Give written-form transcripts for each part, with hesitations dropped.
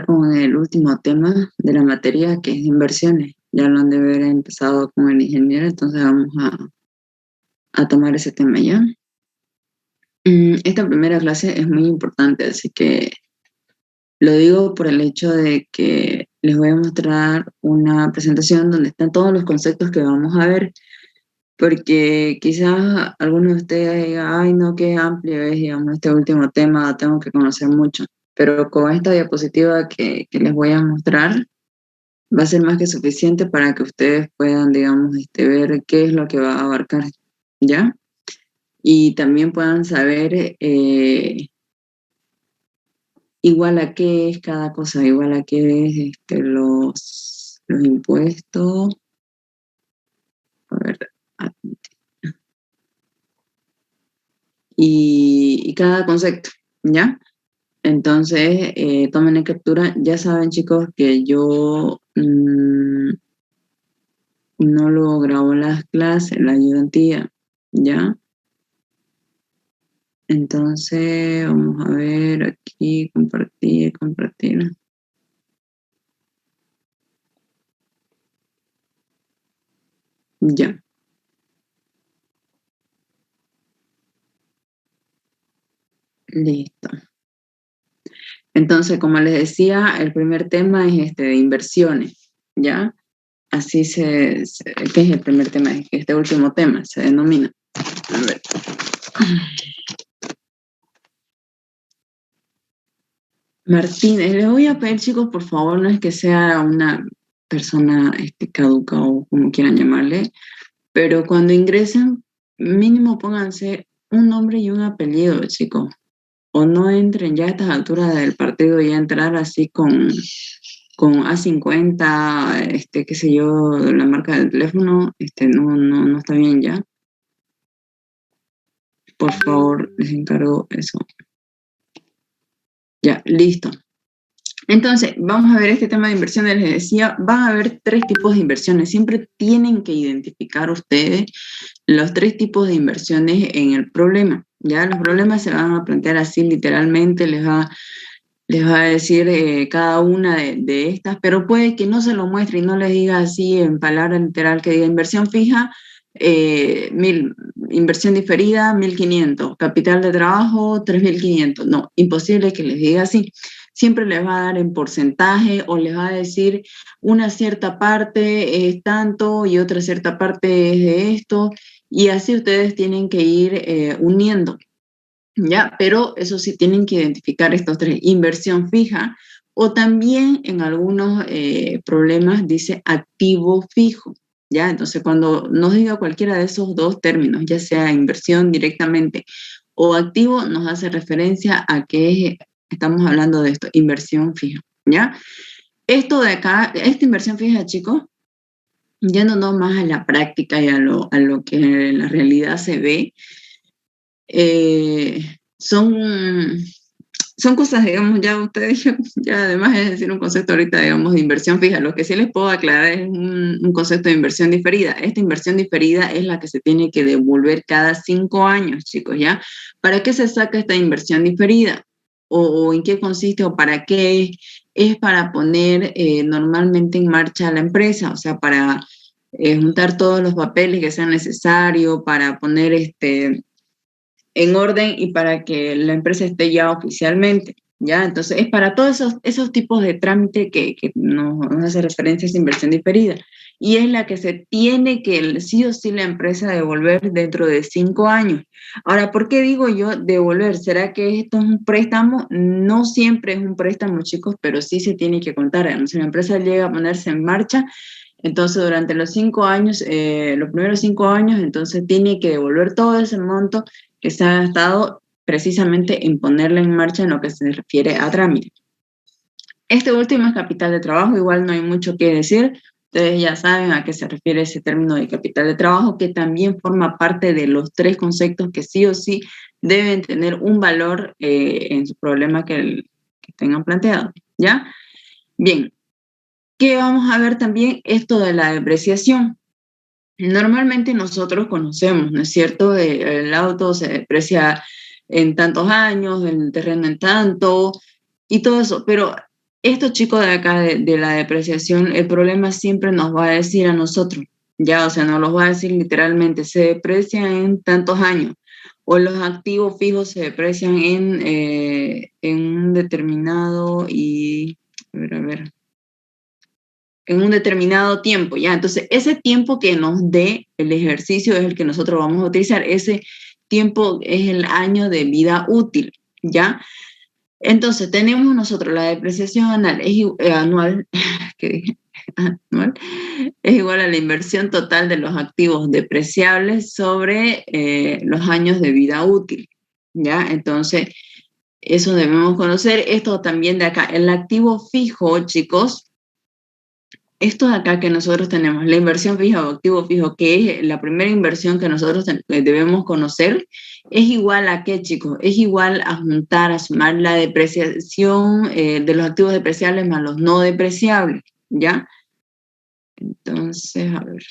Con el último tema de la materia, que es inversiones. Ya lo han de haber empezado con el ingeniero, entonces vamos a tomar ese tema ya. Esta primera clase es muy importante, así que lo digo por el hecho de que les voy a mostrar una presentación donde están todos los conceptos que vamos a ver, porque quizás algunos de ustedes digan, ay no, qué amplio es, digamos, este último tema, tengo que conocer mucho. Pero con esta diapositiva que les voy a mostrar, va a ser más que suficiente para que ustedes puedan, digamos, ver qué es lo que va a abarcar, ¿ya? Y también puedan saber igual a qué es cada cosa, igual a qué es los impuestos. A ver, y cada concepto, ¿ya? Entonces, tomen en captura. Ya saben, chicos, que yo no lo grabo las clases, la ayudantía, ¿ya? Entonces, vamos a ver aquí, compartir. Ya, listo. Entonces, como les decía, el primer tema es de inversiones, ¿ya? Así ¿qué es el primer tema? Es que este último tema se denomina. A ver. Martínez, les voy a pedir, chicos, por favor, no es que sea una persona caduca o como quieran llamarle, pero cuando ingresen, mínimo pónganse un nombre y un apellido, chicos. O no entren ya a estas alturas del partido y entrar así con A50, qué sé yo, la marca del teléfono, no está bien ya. Por favor, les encargo eso. Ya, listo. Entonces, vamos a ver este tema de inversiones. Les decía, van a haber 3 tipos de inversiones. Siempre tienen que identificar ustedes los 3 tipos de inversiones en el problema. Ya los problemas se van a plantear así literalmente, les va a decir cada una de estas, pero puede que no se lo muestre y no les diga así en palabra literal, que diga inversión fija, 1.000, inversión diferida, 1.500, capital de trabajo, 3.500. No, imposible que les diga así. Siempre les va a dar en porcentaje o les va a decir una cierta parte es tanto y otra cierta parte es de esto, y así ustedes tienen que ir uniendo. ¿Ya? Pero eso sí tienen que identificar estos 3, inversión fija, o también en algunos problemas dice activo fijo, ¿ya? Entonces cuando nos diga cualquiera de esos 2 términos, ya sea inversión directamente o activo, nos hace referencia a que estamos hablando de esto, inversión fija, ¿ya? Esto de acá, esta inversión fija, chicos, yéndonos más a la práctica y a lo que en la realidad se ve, son cosas, digamos, ya ustedes, ya además es decir un concepto ahorita, digamos, de inversión fija. Lo que sí les puedo aclarar es un concepto de inversión diferida. Esta inversión diferida es la que se tiene que devolver cada 5 años, chicos, ¿ya? ¿Para qué se saca esta inversión diferida? ¿O en qué consiste o para qué? Es para poner normalmente en marcha la empresa, o sea, para juntar todos los papeles que sean necesarios, para poner en orden y para que la empresa esté ya oficialmente, ¿ya? Entonces, es para todos esos tipos de trámite que nos hace referencia a esa inversión diferida. Y es la que se tiene que, sí o sí, la empresa devolver dentro de 5 años. Ahora, ¿por qué digo yo devolver? ¿Será que esto es un préstamo? No siempre es un préstamo, chicos, pero sí se tiene que contar. Si la empresa llega a ponerse en marcha, entonces durante los 5 años, los primeros 5 años, entonces tiene que devolver todo ese monto que se ha gastado precisamente en ponerla en marcha en lo que se refiere a trámite. Este último es capital de trabajo, igual no hay mucho que decir. Ustedes ya saben a qué se refiere ese término de capital de trabajo, que también forma parte de los 3 conceptos que sí o sí deben tener un valor en su problema que tengan planteado, ¿ya? Bien, ¿qué vamos a ver también? Esto de la depreciación. Normalmente nosotros conocemos, ¿no es cierto? El auto se deprecia en tantos años, el terreno en tanto, y todo eso, pero Estos chicos de acá de la depreciación, el problema siempre nos va a decir a nosotros, ya, o sea, nos los va a decir literalmente, se deprecia en tantos años, o los activos fijos se deprecian en un determinado y, a ver, en un determinado tiempo, ¿ya? Entonces, ese tiempo que nos dé el ejercicio es el que nosotros vamos a utilizar. Ese tiempo es el año de vida útil, ¿ya? Entonces, tenemos nosotros la depreciación anual, ¿qué dije? Anual, es igual a la inversión total de los activos depreciables sobre los años de vida útil, ¿ya? Entonces, eso debemos conocer. Esto también de acá, el activo fijo, chicos, esto de acá que nosotros tenemos, la inversión fija o activo fijo, que es la primera inversión que nosotros debemos conocer, es igual a qué, chicos? Es igual a juntar, a sumar la depreciación de los activos depreciables más los no depreciables, ¿ya? Entonces, a ver.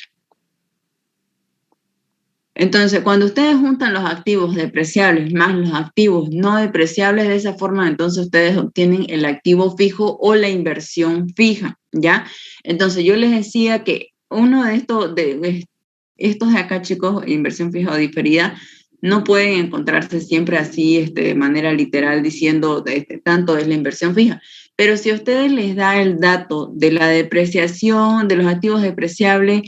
Entonces, cuando ustedes juntan los activos depreciables más los activos no depreciables de esa forma, entonces ustedes obtienen el activo fijo o la inversión fija, ¿ya? Entonces, yo les decía que uno de estos de acá, chicos, inversión fija o diferida, no pueden encontrarse siempre así, de manera literal, diciendo tanto es la inversión fija. Pero si a ustedes les da el dato de la depreciación de los activos depreciables,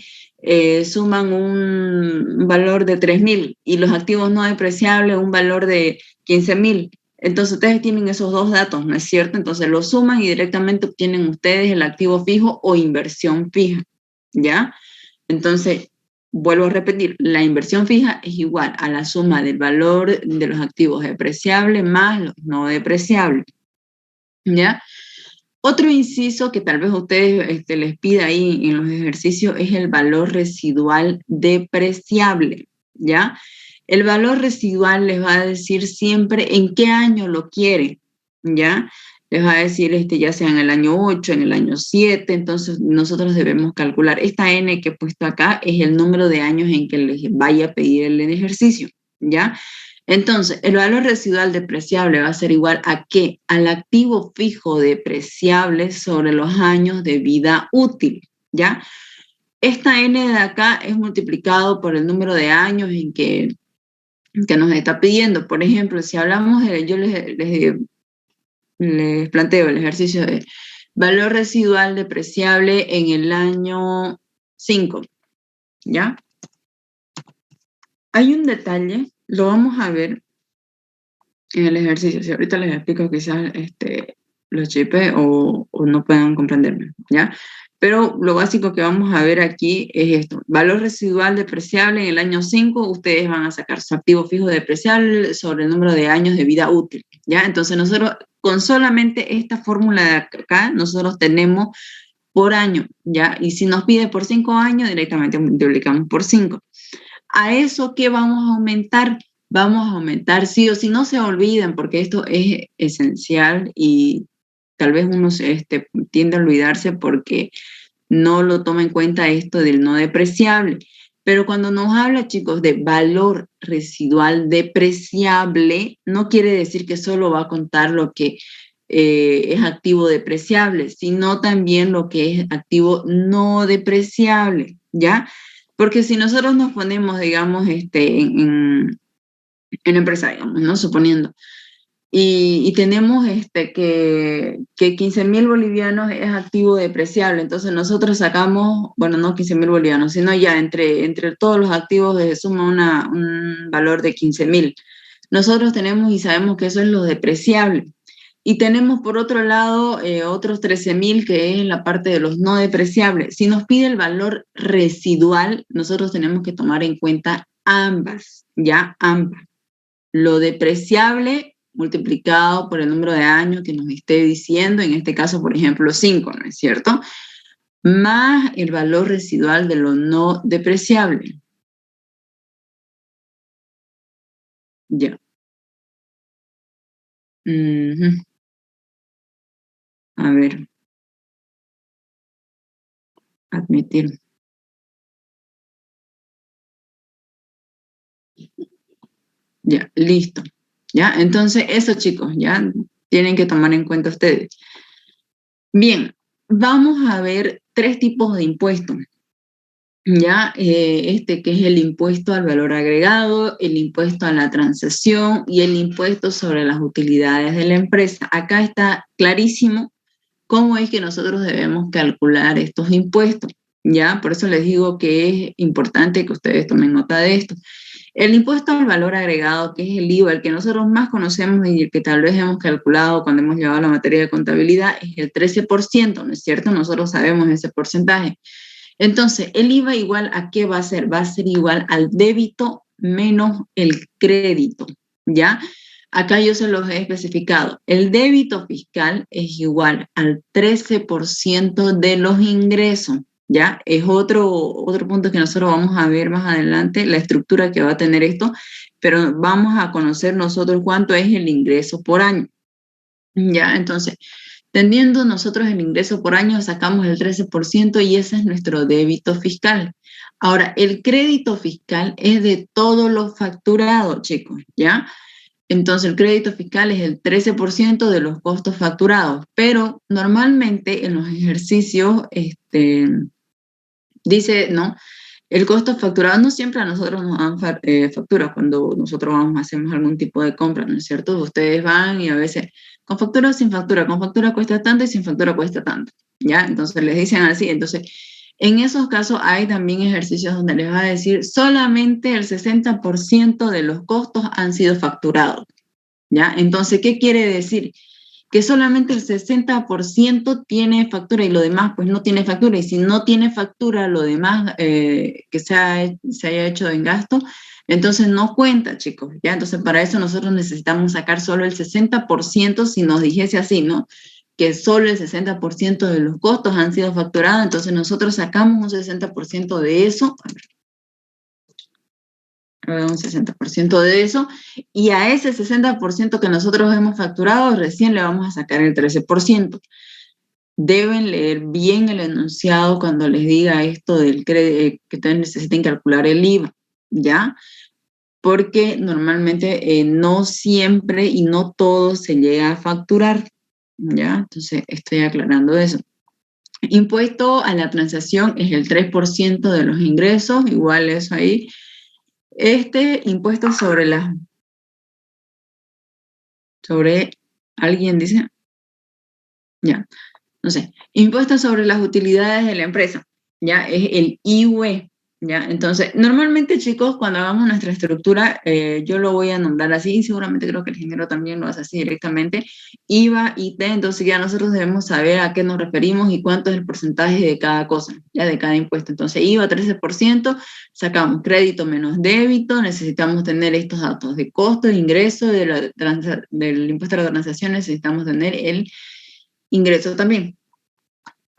suman un valor de 3.000 y los activos no depreciables un valor de 15.000. Entonces ustedes tienen esos dos datos, ¿no es cierto? Entonces los suman y directamente obtienen ustedes el activo fijo o inversión fija, ¿ya? Entonces, vuelvo a repetir, la inversión fija es igual a la suma del valor de los activos depreciables más los no depreciables, ¿ya? Otro inciso que tal vez a ustedes les pida ahí en los ejercicios es el valor residual depreciable, ¿ya? El valor residual les va a decir siempre en qué año lo quiere, ¿ya? Les va a decir ya sea en el año 8, en el año 7, entonces nosotros debemos calcular. Esta N que he puesto acá es el número de años en que les vaya a pedir el ejercicio, ¿ya? Entonces, el valor residual depreciable va a ser igual a ¿qué? Al activo fijo depreciable sobre los años de vida útil, ¿ya? Esta N de acá es multiplicado por el número de años que nos está pidiendo. Por ejemplo, si hablamos yo les planteo el ejercicio de valor residual depreciable en el año 5, ¿ya? Hay un detalle, lo vamos a ver en el ejercicio. Si ahorita les explico, quizás los chipe o no puedan comprenderme, ¿ya? Pero lo básico que vamos a ver aquí es esto. Valor residual depreciable en el año 5, ustedes van a sacar su activo fijo depreciable sobre el número de años de vida útil, ¿ya? Entonces nosotros, con solamente esta fórmula de acá, nosotros tenemos por año, ¿ya? Y si nos pide por 5 años, directamente multiplicamos por 5. A eso, ¿qué vamos a aumentar? Vamos a aumentar sí o sí, no se olviden, porque esto es esencial y tal vez uno tiende a olvidarse porque no lo toma en cuenta esto del no depreciable. Pero cuando nos habla, chicos, de valor residual depreciable, no quiere decir que solo va a contar lo que es activo depreciable, sino también lo que es activo no depreciable, ¿ya? Porque si nosotros nos ponemos, digamos, en empresa, digamos, ¿no? Suponiendo, y tenemos que 15.000 bolivianos es activo depreciable, entonces nosotros sacamos, bueno, no 15.000 bolivianos, sino ya entre todos los activos se suma un valor de 15.000. Nosotros tenemos y sabemos que eso es lo depreciable. Y tenemos por otro lado otros 13.000 que es la parte de los no depreciables. Si nos pide el valor residual, nosotros tenemos que tomar en cuenta ambas, ¿ya? Ambas. Lo depreciable multiplicado por el número de años que nos esté diciendo, en este caso, por ejemplo, 5, ¿no es cierto? Más el valor residual de lo no depreciable. Ya. A ver, admitir. Ya, listo. Ya, entonces eso, chicos, ya tienen que tomar en cuenta ustedes. Bien, vamos a ver tres tipos de impuestos. Ya, que es el impuesto al valor agregado, el impuesto a la transacción y el impuesto sobre las utilidades de la empresa. Acá está clarísimo cómo es que nosotros debemos calcular estos impuestos. Ya, por eso les digo que es importante que ustedes tomen nota de esto. El impuesto al valor agregado, que es el IVA, el que nosotros más conocemos y el que tal vez hemos calculado cuando hemos llevado la materia de contabilidad, es el 13%, ¿no es cierto? Nosotros sabemos ese porcentaje. Entonces, el IVA igual a qué va a ser? Va a ser igual al débito menos el crédito, ¿ya? Acá yo se los he especificado. El débito fiscal es igual al 13% de los ingresos, ¿ya? Es otro punto que nosotros vamos a ver más adelante, la estructura que va a tener esto, pero vamos a conocer nosotros cuánto es el ingreso por año, ¿ya? Entonces, teniendo nosotros el ingreso por año, sacamos el 13% y ese es nuestro débito fiscal. Ahora, el crédito fiscal es de todo lo facturado, chicos, ¿ya? Entonces, el crédito fiscal es el 13% de los costos facturados, pero normalmente en los ejercicios, dice, ¿no? El costo facturado no siempre a nosotros nos dan factura cuando nosotros vamos, hacemos algún tipo de compra, ¿no es cierto? Ustedes van y a veces con factura o sin factura, con factura cuesta tanto y sin factura cuesta tanto, ¿ya? Entonces les dicen así, entonces en esos casos hay también ejercicios donde les va a decir solamente el 60% de los costos han sido facturados, ¿ya? Entonces, ¿qué quiere decir? Que solamente el 60% tiene factura y lo demás pues no tiene factura. Y si no tiene factura, lo demás que se haya hecho en gasto, entonces no cuenta, chicos. ¿Ya? Entonces para eso nosotros necesitamos sacar solo el 60% si nos dijese así, ¿no? Que solo el 60% de los costos han sido facturados, entonces nosotros sacamos un 60% de eso, un 60% de eso, y a ese 60% que nosotros hemos facturado, recién le vamos a sacar el 13%. Deben leer bien el enunciado cuando les diga esto del que ustedes necesiten calcular el IVA, ¿ya? Porque normalmente no siempre y no todo se llega a facturar, ¿ya? Entonces estoy aclarando eso. Impuesto a la transacción es el 3% de los ingresos, igual eso ahí. Impuesto sobre, alguien dice, ya, no sé, impuesto sobre las utilidades de la empresa, ya, es el IUE, ya. Entonces, normalmente, chicos, cuando hagamos nuestra estructura, yo lo voy a nombrar así, y seguramente creo que el ingeniero también lo hace así directamente, IVA, IT, entonces ya nosotros debemos saber a qué nos referimos y cuánto es el porcentaje de cada cosa, ya, de cada impuesto. Entonces, IVA 13%, sacamos crédito menos débito, necesitamos tener estos datos de costo, de ingreso, del impuesto a la transacción, necesitamos tener el ingreso también.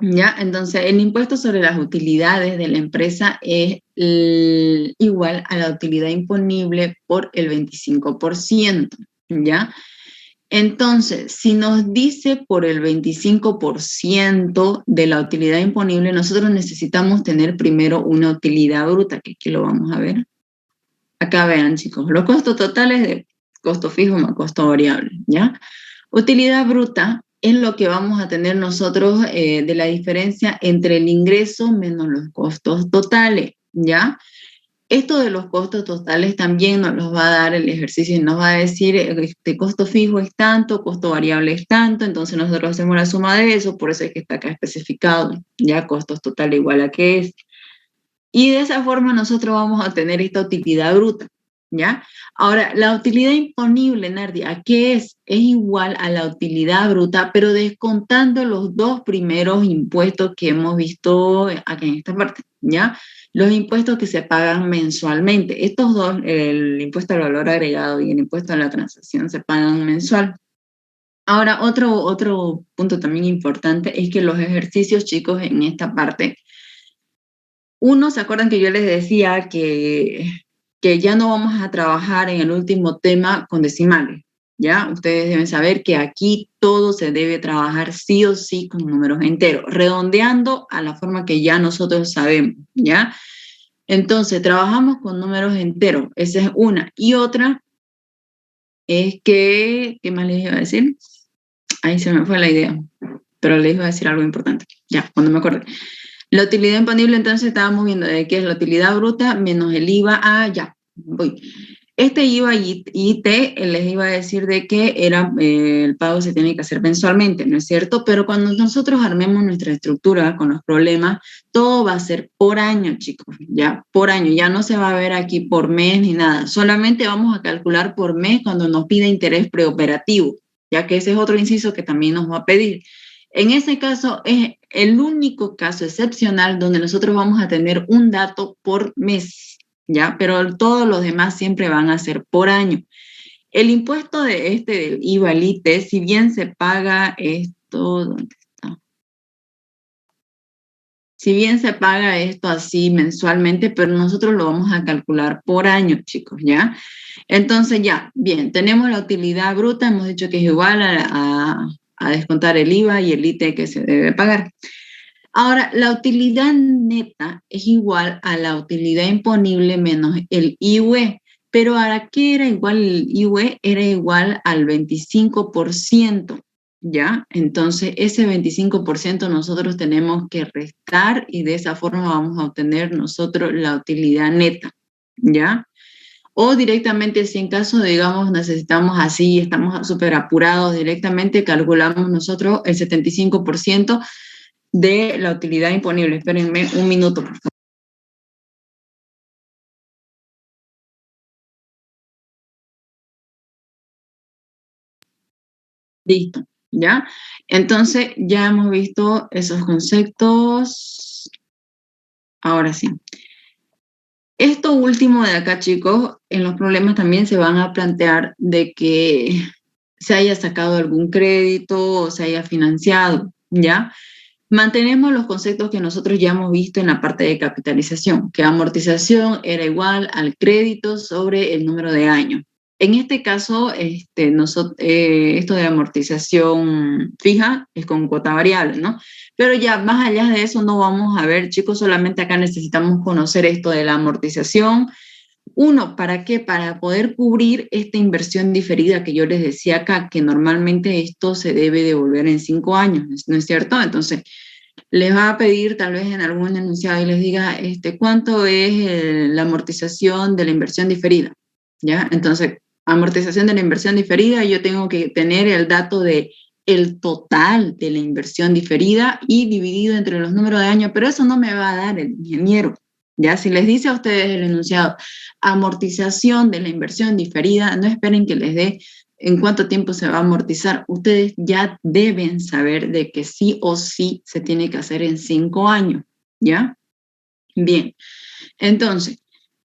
¿Ya? Entonces, el impuesto sobre las utilidades de la empresa es igual a la utilidad imponible por el 25%, ¿ya? Entonces, si nos dice por el 25% de la utilidad imponible, nosotros necesitamos tener primero una utilidad bruta, que aquí lo vamos a ver. Acá vean, chicos, los costos totales de costo fijo más costo variable, ¿ya? Utilidad bruta es lo que vamos a tener nosotros de la diferencia entre el ingreso menos los costos totales, ¿ya? Esto de los costos totales también nos los va a dar el ejercicio y nos va a decir, este costo fijo es tanto, costo variable es tanto, entonces nosotros hacemos la suma de eso, por eso es que está acá especificado, ¿ya? Costos totales igual a qué es. Y de esa forma nosotros vamos a tener esta utilidad bruta, ¿ya? Ahora, la utilidad imponible, Nardi, ¿a qué es? Es igual a la utilidad bruta, pero descontando los dos primeros impuestos que hemos visto aquí en esta parte, ¿ya? Los impuestos que se pagan mensualmente. Estos dos, el impuesto al valor agregado y el impuesto a la transacción, se pagan mensual. Ahora, otro punto también importante es que los ejercicios, chicos, en esta parte, uno, ¿se acuerdan que yo les decía que ya no vamos a trabajar en el último tema con decimales? ¿Ya? Ustedes deben saber que aquí todo se debe trabajar sí o sí con números enteros, redondeando a la forma que ya nosotros sabemos, ¿ya? Entonces, trabajamos con números enteros, esa es una. Y otra es que, ¿qué más les iba a decir? Ahí se me fue la idea. pero les iba a decir algo importante, ya, cuando me acuerde. La utilidad imponible, entonces estábamos viendo de qué es la utilidad bruta menos el IVA. Ah, ya, voy. Este IVA y IT les iba a decir de que era, el pago se tiene que hacer mensualmente, ¿no es cierto? Pero cuando nosotros armemos nuestra estructura con los problemas, todo va a ser por año, chicos, ya, por año. Ya no se va a ver aquí por mes ni nada. Solamente vamos a calcular por mes cuando nos pida interés preoperativo, ya que ese es otro inciso que también nos va a pedir. En ese caso es el único caso excepcional donde nosotros vamos a tener un dato por mes, ¿ya? Pero todos los demás siempre van a ser por año. El impuesto del IVA LITE, si bien se paga esto, ¿dónde está? Si bien se paga esto así mensualmente, pero nosotros lo vamos a calcular por año, chicos, ¿ya? Entonces ya, bien, tenemos la utilidad bruta, hemos dicho que es igual a descontar el IVA y el ITE que se debe pagar. Ahora, la utilidad neta es igual a la utilidad imponible menos el IUE. Pero ¿a qué era igual el IUE? Era igual al 25%, ¿ya? Entonces, ese 25% nosotros tenemos que restar y de esa forma vamos a obtener nosotros la utilidad neta, ¿ya? O directamente, si en caso, digamos, necesitamos así, estamos súper apurados, directamente calculamos nosotros el 75% de la utilidad imponible. Espérenme un minuto, por favor. Listo, ¿ya? Entonces, ya hemos visto esos conceptos. Ahora sí. Esto último de acá, chicos, en los problemas también se van a plantear de que se haya sacado algún crédito o se haya financiado, ¿ya? Mantenemos los conceptos que nosotros ya hemos visto en la parte de capitalización, que amortización era igual al crédito sobre el número de años. En este caso, esto de amortización fija es con cuota variable, ¿no? Pero ya más allá de eso no vamos a ver, chicos, solamente acá necesitamos conocer esto de la amortización. Uno, ¿para qué? Para poder cubrir esta inversión diferida que yo les decía acá, que normalmente esto se debe devolver en 5 años, ¿no es cierto? Entonces, les va a pedir tal vez en algún enunciado y les diga, ¿cuánto es la amortización de la inversión diferida? ¿Ya? Entonces, amortización de la inversión diferida, yo tengo que tener el dato de el total de la inversión diferida y dividido entre los números de años, pero eso no me va a dar el ingeniero. Ya, si les dice a ustedes el enunciado, amortización de la inversión diferida, no esperen que les dé en cuánto tiempo se va a amortizar. Ustedes ya deben saber de que sí o sí se tiene que hacer en 5 años, ¿ya? Bien, entonces,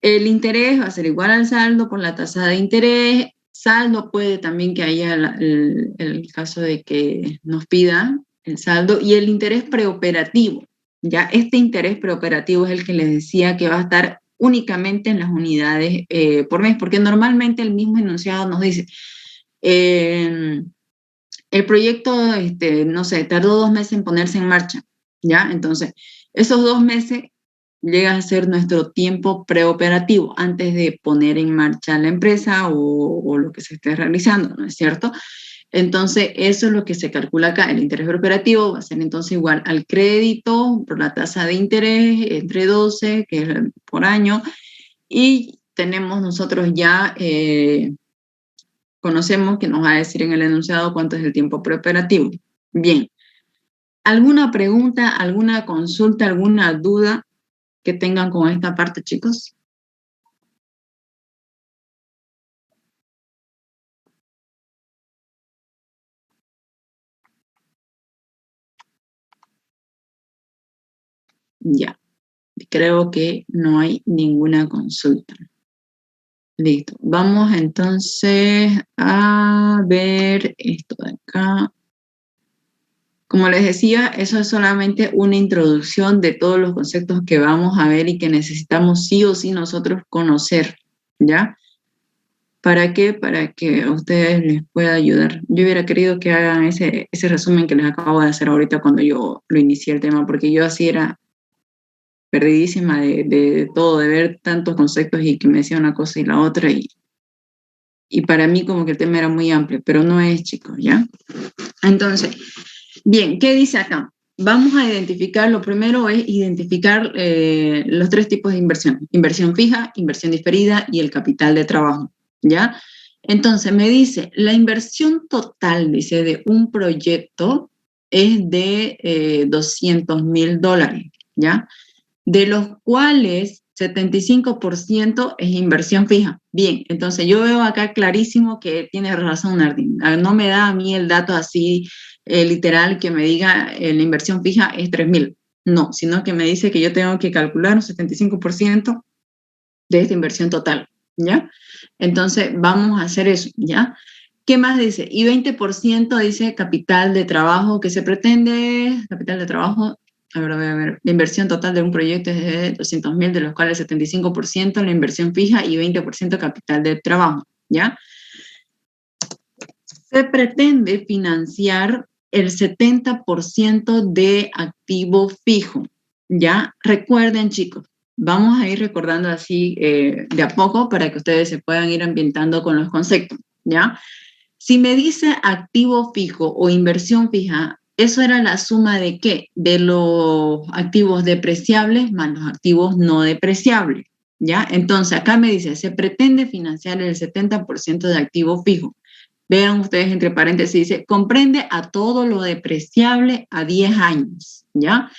el interés va a ser igual al saldo por la tasa de interés. Saldo puede también que haya el caso de que nos pida el saldo y el interés preoperativo. Ya este interés preoperativo es el que les decía que va a estar únicamente en las unidades por mes, porque normalmente el mismo enunciado nos dice, el proyecto, no sé, tardó 2 meses en ponerse en marcha, ¿ya? Entonces, esos 2 meses llega a ser nuestro tiempo preoperativo antes de poner en marcha la empresa o lo que se esté realizando, ¿no es cierto? Entonces, eso es lo que se calcula acá. El interés preoperativo va a ser entonces igual al crédito por la tasa de interés entre 12, que es por año, y tenemos nosotros ya, conocemos que nos va a decir en el enunciado cuánto es el tiempo preoperativo. Bien, ¿alguna pregunta, alguna consulta, alguna duda que tengan con esta parte, chicos? Ya, creo que no hay ninguna consulta. Listo, vamos entonces a ver esto de acá. Como les decía, eso es solamente una introducción de todos los conceptos que vamos a ver y que necesitamos sí o sí nosotros conocer, ¿ya? ¿Para qué? Para que a ustedes les pueda ayudar. Yo hubiera querido que hagan ese resumen que les acabo de hacer ahorita cuando yo lo inicié el tema, porque yo así era perdidísima de todo, de ver tantos conceptos y que me decía una cosa y la otra, y para mí como que el tema era muy amplio, pero no es, chicos, ¿ya? Entonces, Bien, ¿qué dice acá? Vamos a identificar, lo primero es identificar los tres tipos de inversión: inversión fija, inversión diferida y el capital de trabajo, ¿ya? Entonces me dice, la inversión total, dice, de un proyecto es de $200,000, ¿ya? De los cuales 75% es inversión fija. Bien, entonces yo veo acá clarísimo que tiene razón Nardin. No me da a mí el dato así literal que me diga la inversión fija es 3,000. No, sino que me dice que yo tengo que calcular un 75% de esta inversión total, ¿ya? Entonces vamos a hacer eso, ¿ya? ¿Qué más dice? Y 20% dice capital de trabajo que se pretende, capital de trabajo, a ver, voy a ver, la inversión total de un proyecto es de 200,000, de los cuales 75% la inversión fija y 20% capital de trabajo, ¿ya? Se pretende financiar el 70% de activo fijo, ¿ya? Recuerden, chicos, vamos a ir recordando así de a poco para que ustedes se puedan ir ambientando con los conceptos, ¿ya? Si me dice activo fijo o inversión fija, eso era la suma de qué? De los activos depreciables más los activos no depreciables, ¿ya? Entonces, acá me dice, se pretende financiar el 70% de activo fijo. Vean ustedes entre paréntesis, dice, comprende a todo lo depreciable a 10 años, ¿ya?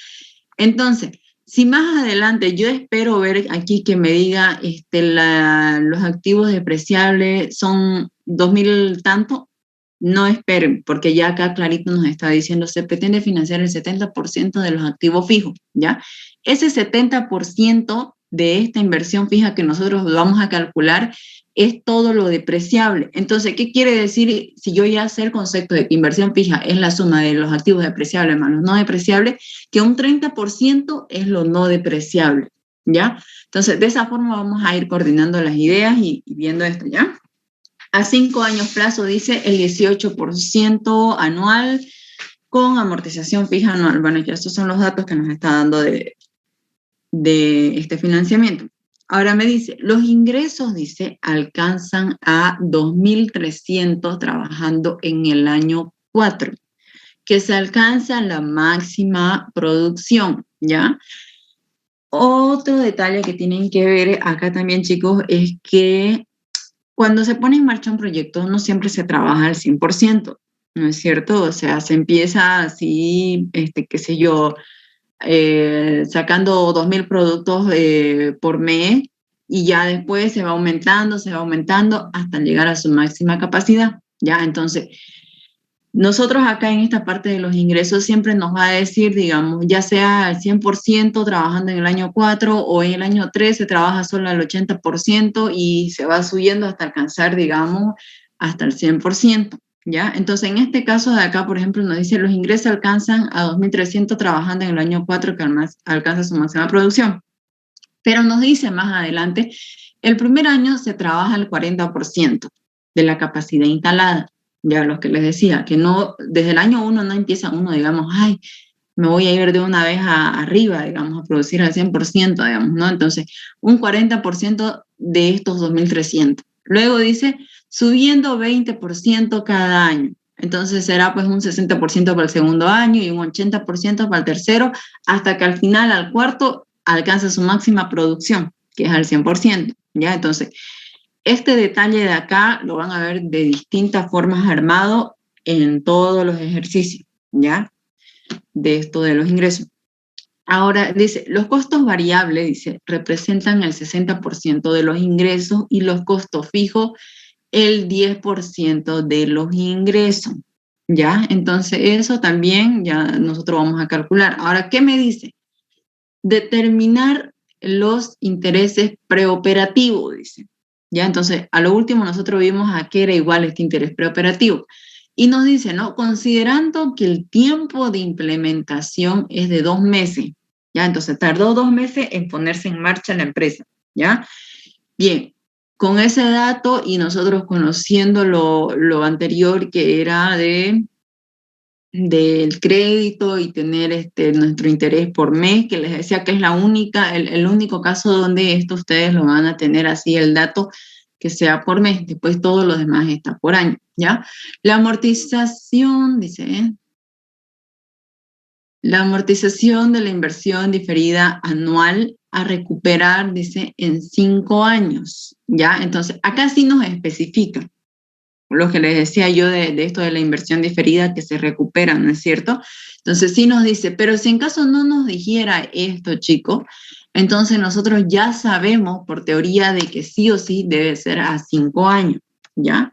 Entonces, si más adelante yo espero ver aquí que me diga los activos depreciables son 2,000 tanto, no esperen, porque ya acá clarito nos está diciendo, se pretende financiar el 70% de los activos fijos, ¿ya? Ese 70% de esta inversión fija que nosotros vamos a calcular es todo lo depreciable. Entonces, ¿qué quiere decir si yo ya sé el concepto de que inversión fija es la suma de los activos depreciables más los no depreciables? Que un 30% es lo no depreciable, ¿ya? Entonces, de esa forma vamos a ir coordinando las ideas y viendo esto, ¿ya? A 5 años plazo dice el 18% anual con amortización fija anual. Bueno, ya estos son los datos que nos está dando de este financiamiento. Ahora me dice, los ingresos, dice, alcanzan a 2,300 trabajando en el año 4, que se alcanza la máxima producción, ¿ya? Otro detalle que tienen que ver acá también, chicos, es que cuando se pone en marcha un proyecto no siempre se trabaja al 100%, ¿no es cierto? O sea, se empieza así, qué sé yo, sacando 2,000 productos por mes y ya después se va aumentando hasta llegar a su máxima capacidad, ¿ya? Entonces, nosotros acá en esta parte de los ingresos siempre nos va a decir, digamos, ya sea al 100% trabajando en el año 4 o en el año 3 se trabaja solo al 80% y se va subiendo hasta alcanzar, digamos, hasta el 100%, ¿ya? Entonces, en este caso de acá, por ejemplo, nos dice los ingresos alcanzan a 2,300 trabajando en el año 4 que alcanza su máxima producción. Pero nos dice más adelante, el primer año se trabaja el 40% de la capacidad instalada. Ya lo que les decía, que no, desde el año 1 no empieza uno, digamos, ay, me voy a ir de una vez arriba, digamos, a producir al 100%, digamos, ¿no? Entonces, un 40% de estos 2,300. Luego dice, subiendo 20% cada año. Entonces será pues un 60% para el segundo año y un 80% para el tercero, hasta que al final, al cuarto, alcanza su máxima producción, que es al 100%, ¿ya? Entonces, este detalle de acá lo van a ver de distintas formas armado en todos los ejercicios, ¿ya? De esto de los ingresos. Ahora dice, los costos variables, dice, representan el 60% de los ingresos y los costos fijos el 10% de los ingresos, ¿ya? Entonces eso también ya nosotros vamos a calcular. Ahora, ¿qué me dice? Determinar los intereses preoperativos, dice. Ya, entonces, a lo último nosotros vimos a qué era igual este interés preoperativo. Y nos dice, ¿no? Considerando que el tiempo de implementación es de 2 meses, ¿ya? Entonces, tardó 2 meses en ponerse en marcha la empresa, ¿ya? Bien, con ese dato y nosotros conociendo lo anterior que era del crédito y tener nuestro interés por mes, que les decía que es el único caso donde esto ustedes lo van a tener así el dato que sea por mes, después todo lo demás está por año, ¿ya? La amortización, dice, La amortización de la inversión diferida anual a recuperar, dice, en 5 años, ¿ya? Entonces, acá sí nos especifica lo que les decía yo de esto de la inversión diferida que se recupera, ¿no es cierto? Entonces sí nos dice, pero si en caso no nos dijera esto, chicos, entonces nosotros ya sabemos por teoría de que sí o sí debe ser a 5 años, ¿ya?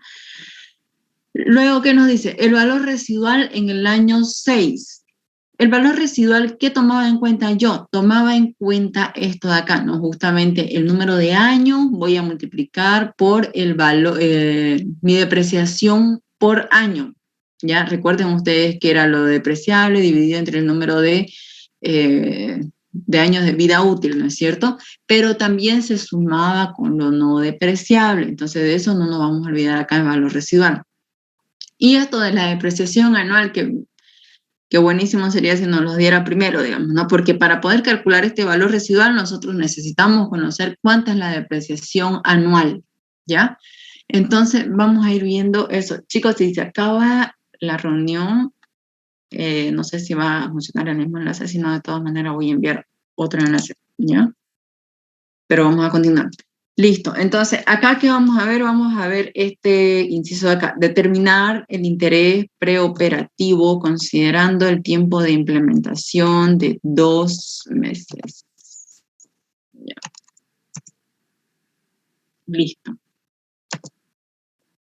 Luego, ¿qué nos dice? El valor residual en el año 6. El valor residual, ¿qué tomaba en cuenta yo? Tomaba en cuenta esto de acá, ¿no? Justamente el número de años voy a multiplicar por el valor, mi depreciación por año. ¿Ya? Recuerden ustedes que era lo depreciable dividido entre el número de años de vida útil, ¿no es cierto? Pero también se sumaba con lo no depreciable. Entonces de eso no nos vamos a olvidar acá el valor residual. Y esto de la depreciación anual, que buenísimo sería si nos los diera primero, digamos, ¿no? Porque para poder calcular este valor residual nosotros necesitamos conocer cuánta es la depreciación anual, ¿ya? Entonces vamos a ir viendo eso. Chicos, si se acaba la reunión, no sé si va a funcionar el mismo enlace, si no, de todas maneras voy a enviar otro enlace, ¿ya? Pero vamos a continuar. Listo, entonces, acá que vamos a ver este inciso de acá, determinar el interés preoperativo considerando el tiempo de implementación de 2 meses. Ya. Listo.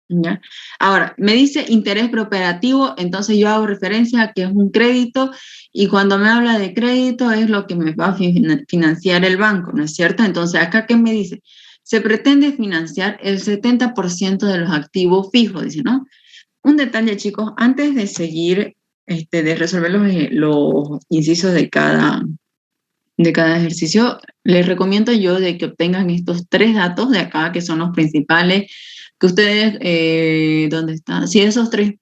¿Ya? Ahora, me dice interés preoperativo, entonces yo hago referencia a que es un crédito y cuando me habla de crédito es lo que me va a financiar el banco, ¿no es cierto? Entonces, acá, ¿qué me dice? Se pretende financiar el 70% de los activos fijos, dice, ¿no? Un detalle, chicos, antes de seguir, de resolver los incisos de cada ejercicio, les recomiendo yo de que obtengan estos 3 datos de acá, que son los principales, que ustedes, ¿dónde están? Sí, esos 3,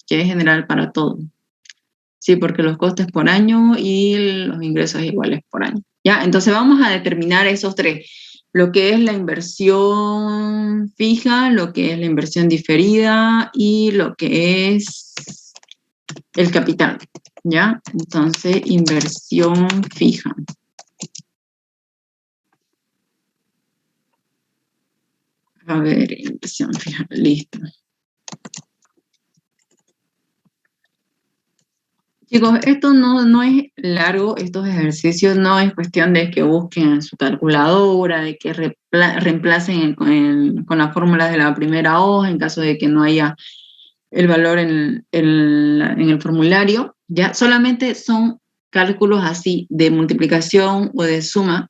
que es general para todo. Sí, porque los costes por año y los ingresos iguales por año. ¿Ya? Entonces vamos a determinar esos 3. Lo que es la inversión fija, lo que es la inversión diferida y lo que es el capital. ¿Ya? Entonces, inversión fija. A ver, inversión fija, listo. Chicos, esto no es largo, estos ejercicios no es cuestión de que busquen en su calculadora, de que reemplacen con las fórmulas de la primera hoja en caso de que no haya el valor en el formulario, ¿ya? Solamente son cálculos así de multiplicación o de suma,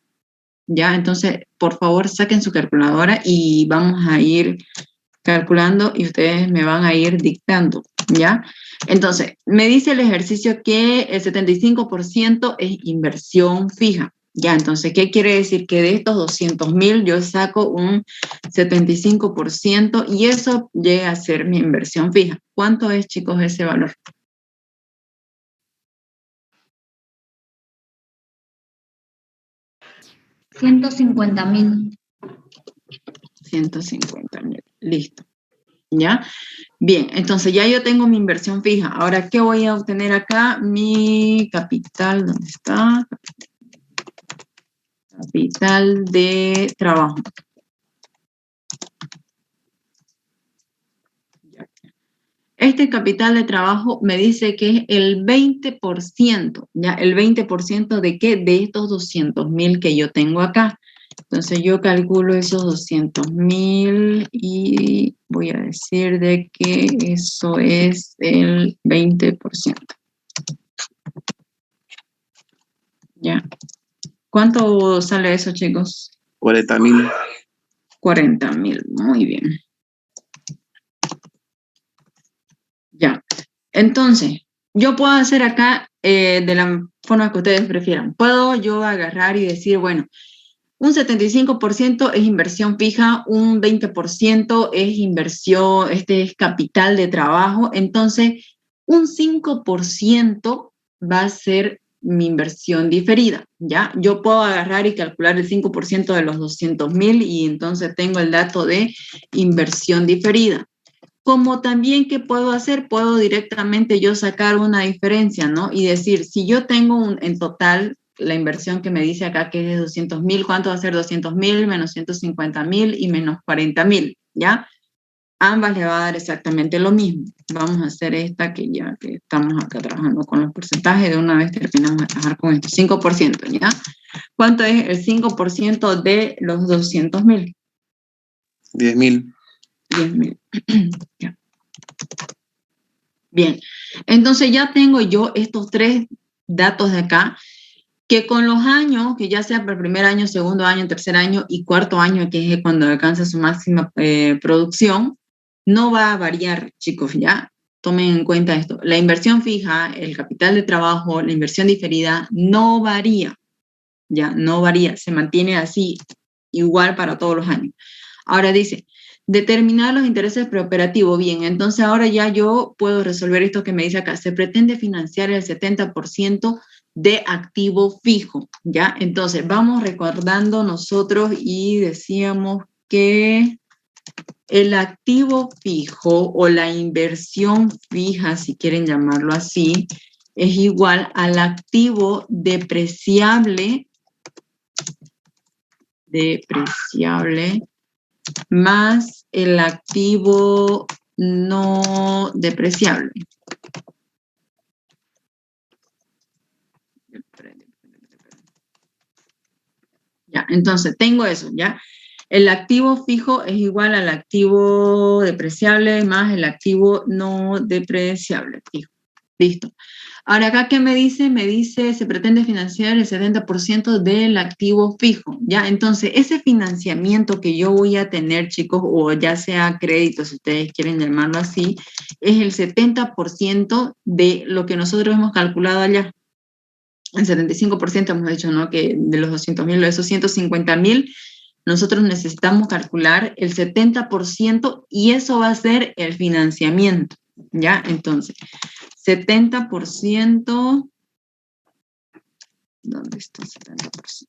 ¿ya? Entonces, por favor, saquen su calculadora y vamos a ir calculando y ustedes me van a ir dictando, ¿ya? Entonces, me dice el ejercicio que el 75% es inversión fija, ¿ya? Entonces, ¿qué quiere decir? Que de estos 200.000 yo saco un 75% y eso llega a ser mi inversión fija. ¿Cuánto es, chicos, ese valor? $150.000. 150.000, listo, ¿ya? Bien, entonces ya yo tengo mi inversión fija. Ahora, ¿qué voy a obtener acá? Mi capital, ¿dónde está? Capital de trabajo. Este capital de trabajo me dice que es el 20%, ¿ya? ¿El 20% de qué? De estos 200.000 que yo tengo acá. Entonces yo calculo esos 200.000 y voy a decir de que eso es el 20%. ¿Ya? ¿Cuánto sale eso, chicos? 40.000. 40.000, muy bien. Ya. Entonces, yo puedo hacer acá de la forma que ustedes prefieran. Puedo yo agarrar y decir, bueno, un 75% es inversión fija, un 20% es inversión, es capital de trabajo. Entonces, un 5% va a ser mi inversión diferida, ¿ya? Yo puedo agarrar y calcular el 5% de los 200.000 y entonces tengo el dato de inversión diferida. Como también, ¿qué puedo hacer? Puedo directamente yo sacar una diferencia, ¿no? Y decir, si yo tengo en total la inversión que me dice acá que es de 200.000, ¿cuánto va a ser 200.000 menos 150.000 y menos 40.000? ¿Ya? Ambas le va a dar exactamente lo mismo. Vamos a hacer esta que ya que estamos acá trabajando con los porcentajes, de una vez terminamos de trabajar con esto, 5%, ¿ya? ¿Cuánto es el 5% de los 200.000? 10.000. 10.000. Ya. Bien, entonces ya tengo yo estos tres datos de acá, que con los años, que ya sea por primer año, segundo año, tercer año y cuarto año, que es cuando alcanza su máxima producción, no va a variar, chicos, ¿ya? Tomen en cuenta esto. La inversión fija, el capital de trabajo, la inversión diferida, no varía, ¿ya? No varía, se mantiene así, igual para todos los años. Ahora dice, determinar los intereses preoperativos. Bien, entonces ahora ya yo puedo resolver esto que me dice acá. Se pretende financiar el 70% de activo fijo, ¿ya? Entonces, vamos recordando nosotros y decíamos que el activo fijo o la inversión fija, si quieren llamarlo así, es igual al activo depreciable más el activo no depreciable. Ya, entonces tengo eso, ¿ya? El activo fijo es igual al activo depreciable más el activo no depreciable, fijo. Listo. Ahora acá, ¿qué me dice? Me dice, se pretende financiar el 70% del activo fijo, ¿ya? Entonces, ese financiamiento que yo voy a tener, chicos, o ya sea crédito, si ustedes quieren llamarlo así, es el 70% de lo que nosotros hemos calculado allá. El 75% hemos dicho, ¿no? Que de los 200.000, de esos 150.000, nosotros necesitamos calcular el 70% y eso va a ser el financiamiento, ¿ya? Entonces, 70%, ¿dónde está el 70%?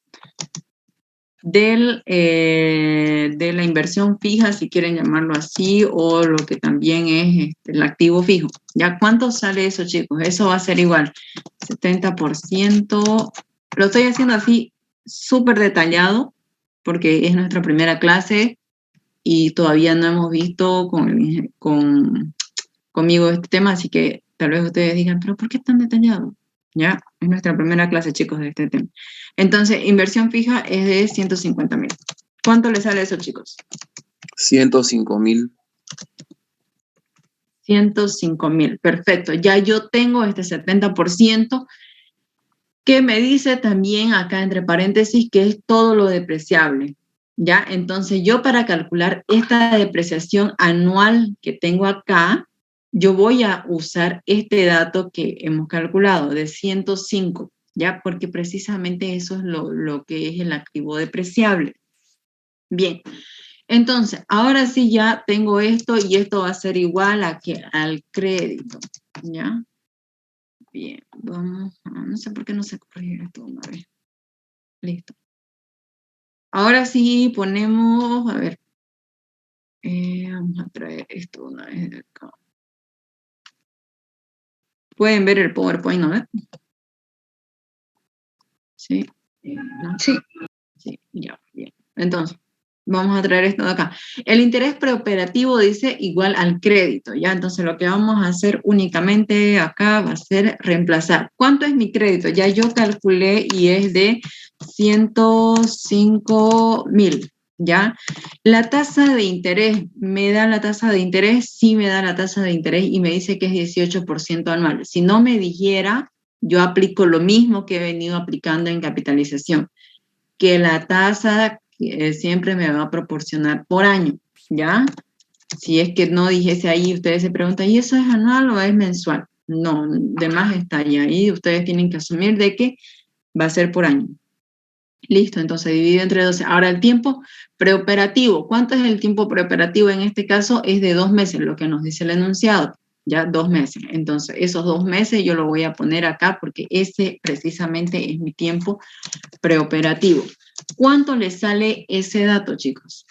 De la inversión fija, si quieren llamarlo así, o lo que también es el activo fijo. ¿Ya cuánto sale eso, chicos? Eso va a ser igual, 70%. Lo estoy haciendo así súper detallado, porque es nuestra primera clase y todavía no hemos visto conmigo este tema, así que tal vez ustedes digan, pero ¿por qué tan detallado? ¿Ya? Es nuestra primera clase, chicos, de este tema. Entonces, inversión fija es de 150.000. ¿Cuánto les sale eso, chicos? 105.000. 105.000, perfecto. Ya yo tengo este 70% que me dice también acá entre paréntesis que es todo lo depreciable. ¿Ya? Entonces, yo para calcular esta depreciación anual que tengo acá, yo voy a usar este dato que hemos calculado de 105, ¿ya? Porque precisamente eso es lo que es el activo depreciable. Bien, entonces, ahora sí ya tengo esto y esto va a ser igual al crédito, ¿ya? Bien, vamos, no sé por qué no se corrige esto una vez. Listo. Ahora sí ponemos, a ver, vamos a traer esto una vez de acá. Pueden ver el PowerPoint, ¿no? ¿Sí? ¿No? Sí. Sí, ya, bien. Entonces, vamos a traer esto de acá. El interés preoperativo dice igual al crédito, ¿ya? Entonces, lo que vamos a hacer únicamente acá va a ser reemplazar. ¿Cuánto es mi crédito? Ya yo calculé y es de 105.000, ¿ya? La tasa de interés, ¿me da la tasa de interés? Sí me da la tasa de interés y me dice que es 18% anual. Si no me dijera, yo aplico lo mismo que he venido aplicando en capitalización, que la tasa siempre me va a proporcionar por año, ¿ya? Si es que no dijese ahí, ustedes se preguntan, ¿y eso es anual o es mensual? No, de más está ahí. Ustedes tienen que asumir de que va a ser por año. Listo, entonces dividido entre 12. Ahora el tiempo preoperativo. ¿Cuánto es el tiempo preoperativo? En este caso es de 2 meses, lo que nos dice el enunciado. Ya 2 meses. Entonces esos 2 meses yo lo voy a poner acá porque ese precisamente es mi tiempo preoperativo. ¿Cuánto les sale ese dato, chicos?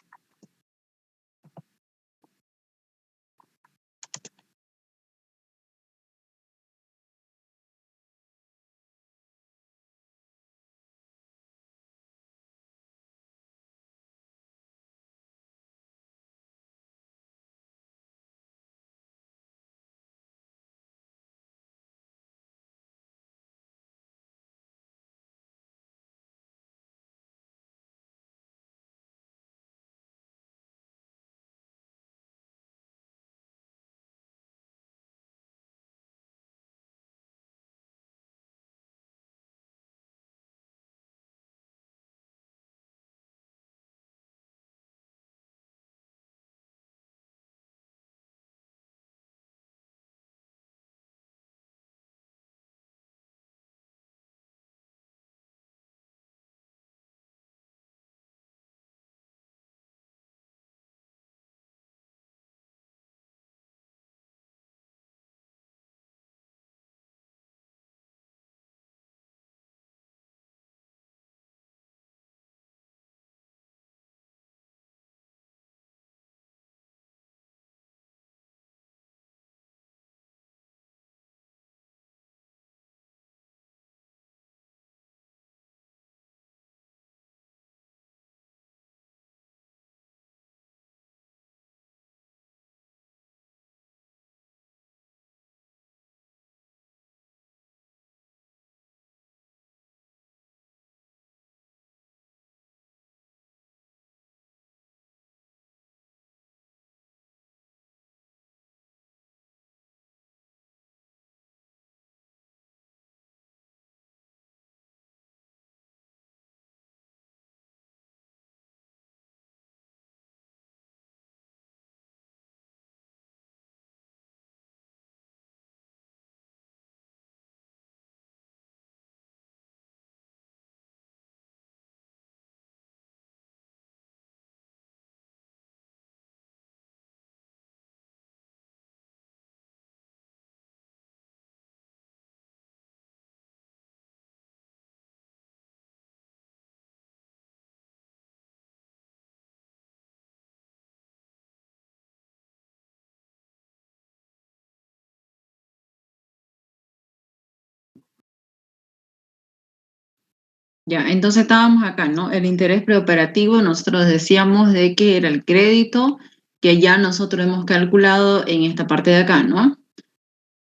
Ya, entonces estábamos acá, ¿no? El interés preoperativo, nosotros decíamos de que era el crédito que ya nosotros hemos calculado en esta parte de acá, ¿no?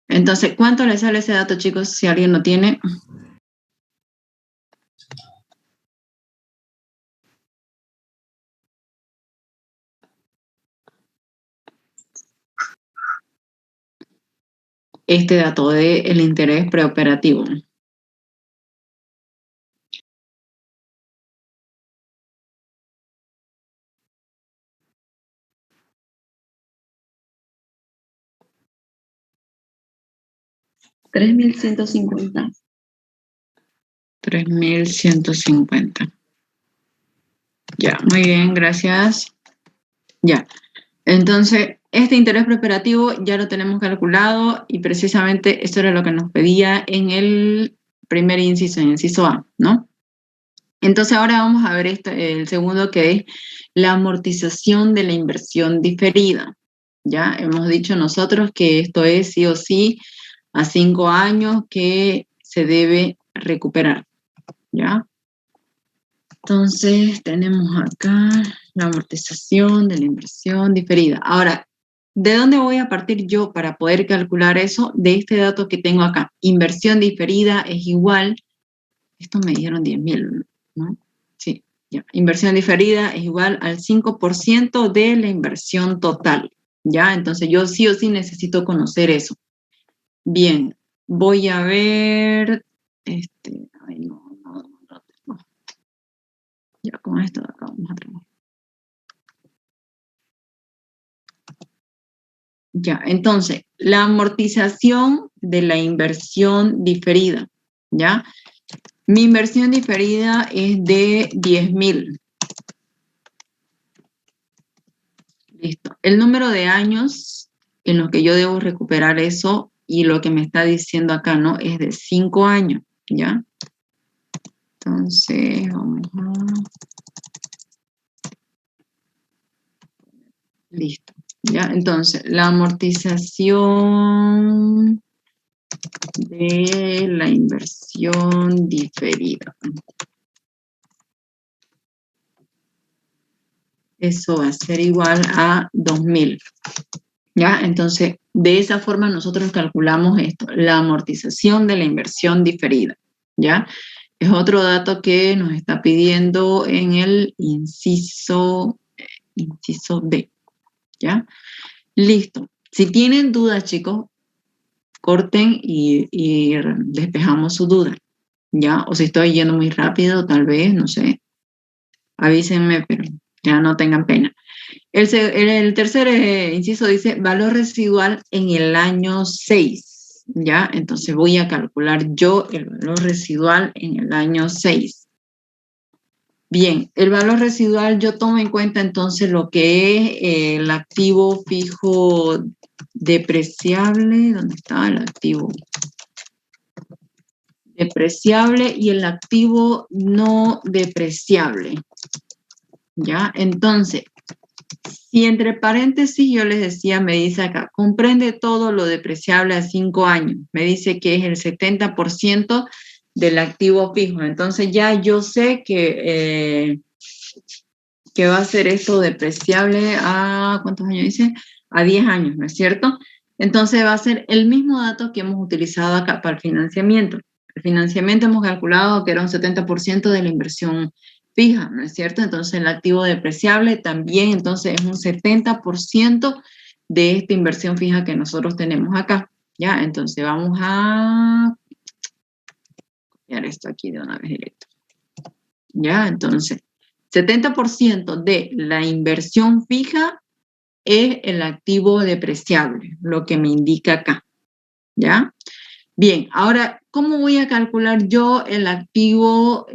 Entonces, ¿cuánto le sale ese dato, chicos? Si alguien lo tiene. Este dato de el interés preoperativo. $3,150. 3.150. Ya, muy bien, gracias. Ya. Entonces, este interés preoperativo ya lo tenemos calculado y precisamente esto era lo que nos pedía en el primer inciso, en el inciso A, ¿no? Entonces, ahora vamos a ver el segundo, que es la amortización de la inversión diferida. Ya hemos dicho nosotros que esto es sí o sí a 5 años que se debe recuperar. ¿Ya? Entonces, tenemos acá la amortización de la inversión diferida. Ahora, ¿de dónde voy a partir yo para poder calcular eso? De este dato que tengo acá. Inversión diferida es igual, esto me dieron 10.000, ¿no? Sí, ya. Inversión diferida es igual al 5% de la inversión total, ¿ya? Entonces, yo sí o sí necesito conocer eso. Bien, voy a ver, ay, no. Ya con esto de acá vamos a trabajar. Ya, entonces, la amortización de la inversión diferida, ¿ya? Mi inversión diferida es de 10.000. Listo. El número de años en los que yo debo recuperar eso y lo que me está diciendo acá, ¿no? Es de 5 años, ¿ya? Entonces, vamos a... Listo. ¿Ya? Entonces, la amortización de la inversión diferida. Eso va a ser igual a 2.000. ¿Ya? Entonces, de esa forma nosotros calculamos esto, la amortización de la inversión diferida. ¿Ya? Es otro dato que nos está pidiendo en el inciso D. ¿Ya? Listo. Si tienen dudas, chicos, corten y despejamos su duda. ¿Ya? O si estoy yendo muy rápido, tal vez, no sé. Avísenme, pero ya no tengan pena. El tercer inciso dice valor residual en el año 6, ¿ya? Entonces voy a calcular yo el valor residual en el año 6. Bien, el valor residual yo tomo en cuenta entonces lo que es el activo fijo depreciable. ¿Dónde está el activo depreciable y el activo no depreciable? ¿Ya? Entonces, si entre paréntesis yo les decía, me dice acá, comprende todo lo depreciable a 5 años. Me dice que es el 70% del activo fijo. Entonces ya yo sé que va a ser esto depreciable a, ¿cuántos años dice? A 10 años, ¿no es cierto? Entonces va a ser el mismo dato que hemos utilizado acá para el financiamiento. El financiamiento hemos calculado que era un 70% de la inversión fija, ¿no es cierto? Entonces el activo depreciable también entonces es un 70% de esta inversión fija que nosotros tenemos acá, ¿ya? Entonces vamos a copiar esto aquí de una vez directo, ¿ya? Entonces, 70% de la inversión fija es el activo depreciable, lo que me indica acá, ¿ya? Bien, ahora, ¿cómo voy a calcular yo el activo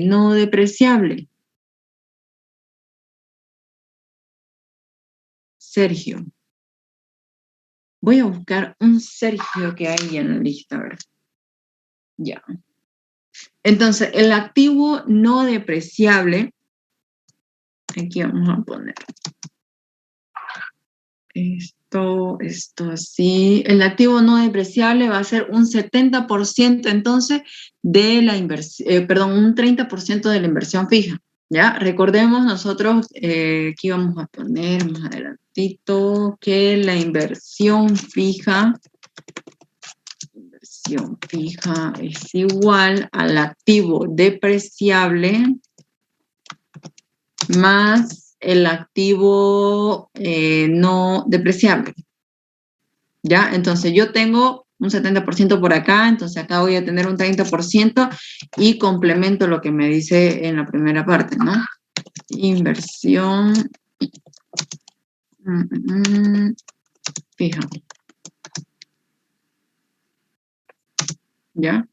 no depreciable? Sergio. Voy a buscar un Sergio que hay en la lista, a ver. Ya. Entonces, el activo no depreciable, aquí vamos a poner Esto así. El activo no depreciable va a ser un 70% entonces de la inversión, perdón, un 30% de la inversión fija. ¿Ya? Recordemos nosotros, aquí vamos a poner más adelantito, que la inversión fija es igual al activo depreciable más el activo no depreciable. ¿Ya? Entonces yo tengo un 70% por acá, entonces acá voy a tener un 30% y complemento lo que me dice en la primera parte, ¿no? Inversión fija. ¿Ya?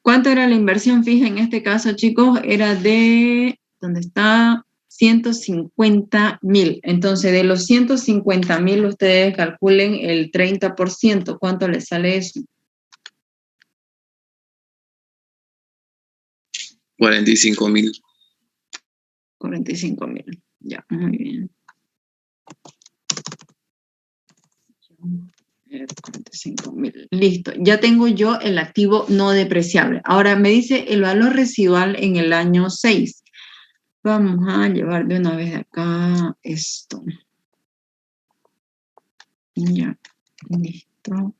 ¿Cuánto era la inversión fija en este caso, chicos? Era de, ¿dónde está? 150.000. Entonces, de los 150.000, ustedes calculen el 30%. ¿Cuánto les sale eso? 45.000. 45.000. Ya, muy bien. 45.000. Listo. Ya tengo yo el activo no depreciable. Ahora me dice el valor residual en el año 6. Vamos a llevar de una vez de acá esto. Ya, listo.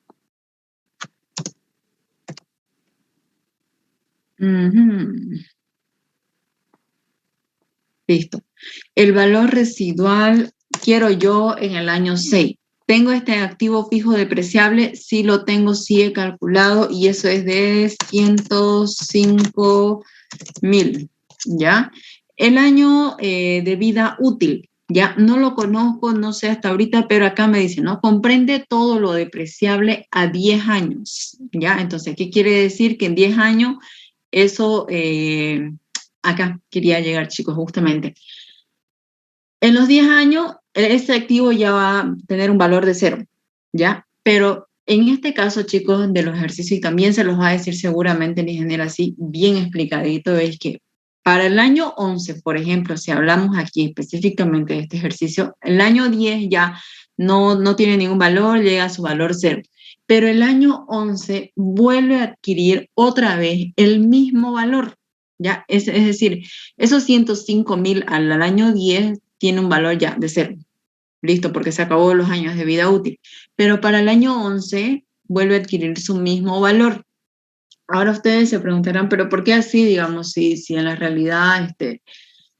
Listo. El valor residual quiero yo en el año 6. ¿Tengo este activo fijo depreciable? Sí lo tengo, sí he calculado y eso es de 105.000, ¿ya? El año de vida útil, ya no lo conozco, no sé hasta ahorita, pero acá me dice, ¿no? Comprende todo lo depreciable a 10 años, ¿ya? Entonces, ¿qué quiere decir? Que en 10 años eso, acá quería llegar, chicos, justamente. En los 10 años, este activo ya va a tener un valor de 0, ¿ya? Pero en este caso, chicos, de los ejercicios, y también se los va a decir seguramente el ingeniero así, bien explicadito, es que para el año 11, por ejemplo, si hablamos aquí específicamente de este ejercicio, el año 10 ya no tiene ningún valor, llega a su valor 0. Pero el año 11 vuelve a adquirir otra vez el mismo valor, ¿ya? Es decir, esos 105.000 al año 10 tiene un valor ya de 0. Listo, porque se acabó los años de vida útil. Pero para el año 11 vuelve a adquirir su mismo valor. Ahora ustedes se preguntarán, ¿pero por qué así, digamos, si en la realidad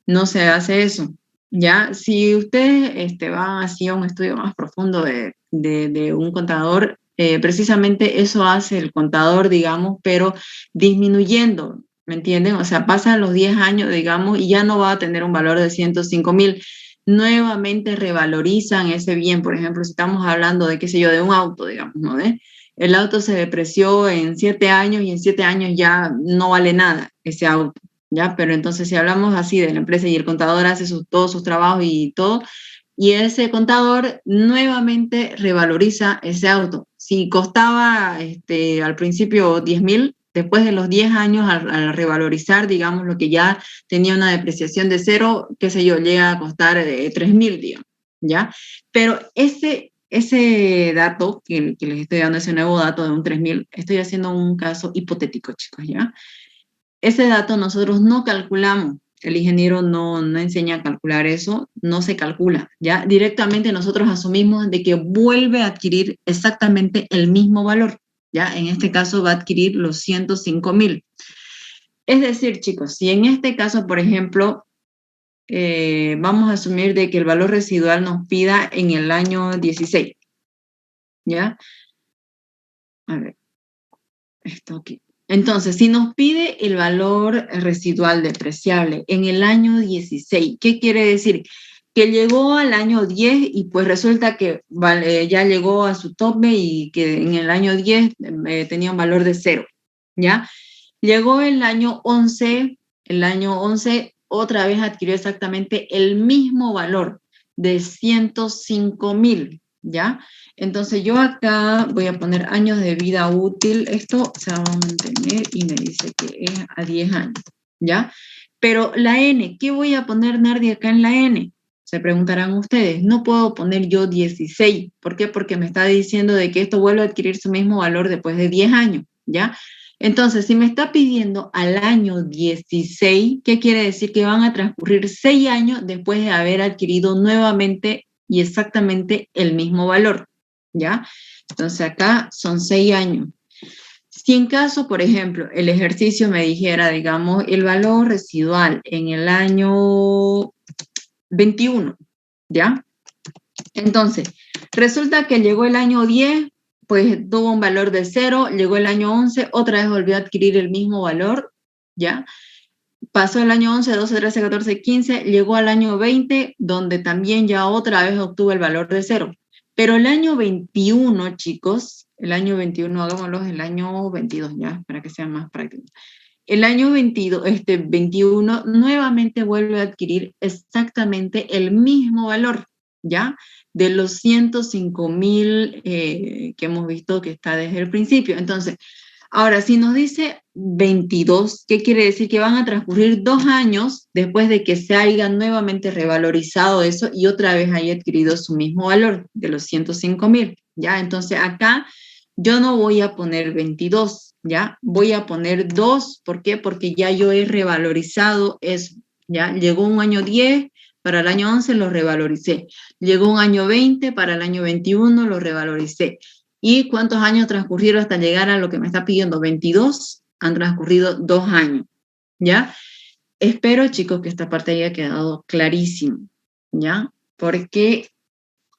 no se hace eso? ¿Ya? Si ustedes van así a un estudio más profundo de un contador, precisamente eso hace el contador, digamos, pero disminuyendo, ¿me entienden? O sea, pasan los 10 años, digamos, y ya no va a tener un valor de 105.000. Nuevamente revalorizan ese bien, por ejemplo, si estamos hablando de, qué sé yo, de un auto, digamos, ¿no? El auto se depreció en 7 años y en 7 años ya no vale nada ese auto, ¿ya? Pero entonces si hablamos así de la empresa y el contador hace todos sus trabajos y todo, y ese contador nuevamente revaloriza ese auto. Si costaba al principio 10.000, después de los 10 años al revalorizar, digamos, lo que ya tenía una depreciación de 0, qué sé yo, llega a costar 3.000, digamos, ¿ya? Pero ese dato que les estoy dando, ese nuevo dato de un 3.000, estoy haciendo un caso hipotético, chicos, ¿ya? Ese dato nosotros no calculamos, el ingeniero no enseña a calcular eso, no se calcula, ¿ya? Directamente nosotros asumimos de que vuelve a adquirir exactamente el mismo valor, ¿ya? En este caso va a adquirir los 105.000. Es decir, chicos, si en este caso, por ejemplo, vamos a asumir de que el valor residual nos pida en el año 16, ¿ya? A ver, esto aquí. Entonces, si nos pide el valor residual depreciable en el año 16, ¿qué quiere decir? Que llegó al año 10 y pues resulta que ya llegó a su tope y que en el año 10 tenía un valor de 0, ¿ya? Llegó el año 11 otra vez adquirió exactamente el mismo valor de 105.000, ¿ya? Entonces yo acá voy a poner años de vida útil, esto se va a mantener y me dice que es a 10 años, ¿ya? Pero la N, ¿qué voy a poner, Nardi, acá en la N? Se preguntarán ustedes, no puedo poner yo 16. ¿Por qué? Porque me está diciendo de que esto vuelve a adquirir su mismo valor después de 10 años, ¿ya? Entonces, si me está pidiendo al año 16, ¿qué quiere decir? Que van a transcurrir 6 años después de haber adquirido nuevamente y exactamente el mismo valor, ¿ya? Entonces, acá son 6 años. Si en caso, por ejemplo, el ejercicio me dijera, digamos, el valor residual en el año 21, ¿ya? Entonces, resulta que llegó el año 10, pues tuvo un valor de 0, llegó el año 11, otra vez volvió a adquirir el mismo valor, ¿ya? Pasó el año 11, 12, 13, 14, 15, llegó al año 20, donde también ya otra vez obtuvo el valor de 0. Pero el año 21, chicos, el año 21, hagámoslo el año 22, ya, para que sea más práctico. El año 21 nuevamente vuelve a adquirir exactamente el mismo valor, ¿ya? De los 105.000 que hemos visto que está desde el principio. Entonces, ahora, si nos dice 22, ¿qué quiere decir? Que van a transcurrir 2 años después de que se haya nuevamente revalorizado eso y otra vez haya adquirido su mismo valor de los 105.000, ¿ya? Entonces, acá yo no voy a poner 22, ¿ya? Voy a poner 2, ¿por qué? Porque ya yo he revalorizado eso, ¿ya? Llegó un año 10, para el año 11 lo revaloricé. Llegó un año 20, para el año 21 lo revaloricé. ¿Y cuántos años transcurrieron hasta llegar a lo que me está pidiendo? 22, han transcurrido 2 años, ¿ya? Espero, chicos, que esta parte haya quedado clarísimo, ¿ya? Porque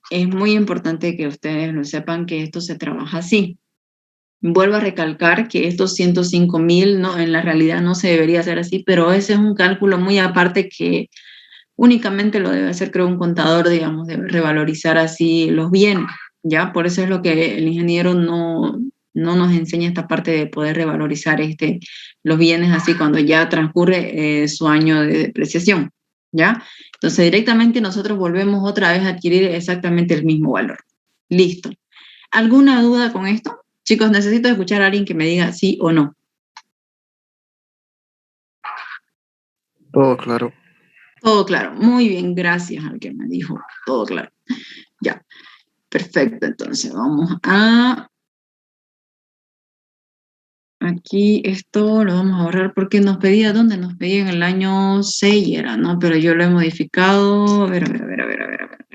es muy importante que ustedes lo sepan que esto se trabaja así. Vuelvo a recalcar que estos 105.000, no, en la realidad no se debería hacer así, pero ese es un cálculo muy aparte que únicamente lo debe hacer, creo, un contador, digamos, de revalorizar así los bienes, ¿ya? Por eso es lo que el ingeniero no nos enseña esta parte de poder revalorizar los bienes así cuando ya transcurre su año de depreciación, ¿ya? Entonces, directamente nosotros volvemos otra vez a adquirir exactamente el mismo valor. Listo. ¿Alguna duda con esto? Chicos, necesito escuchar a alguien que me diga sí o no. Todo claro. Todo claro. Muy bien, gracias al que me dijo todo claro. Ya, perfecto. Entonces vamos a... Aquí esto lo vamos a borrar porque nos pedía, ¿dónde? Nos pedía en el año 6 era, ¿no? Pero yo lo he modificado. A ver.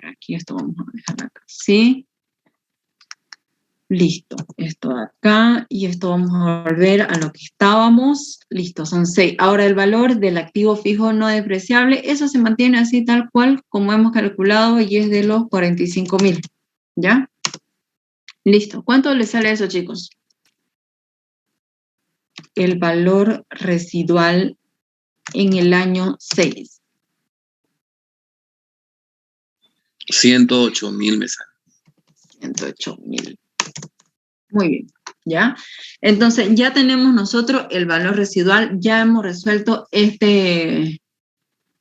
Aquí esto vamos a dejar acá. ¿Sí? Listo, esto de acá y esto vamos a volver a lo que estábamos. Listo, son 6. Ahora el valor del activo fijo no depreciable, eso se mantiene así tal cual como hemos calculado y es de los 45.000. ¿Ya? Listo. ¿Cuánto le sale eso, chicos? El valor residual en el año 6. 108.000 me sale. 108.000. Muy bien, ¿ya? Entonces, ya tenemos nosotros el valor residual, ya hemos resuelto este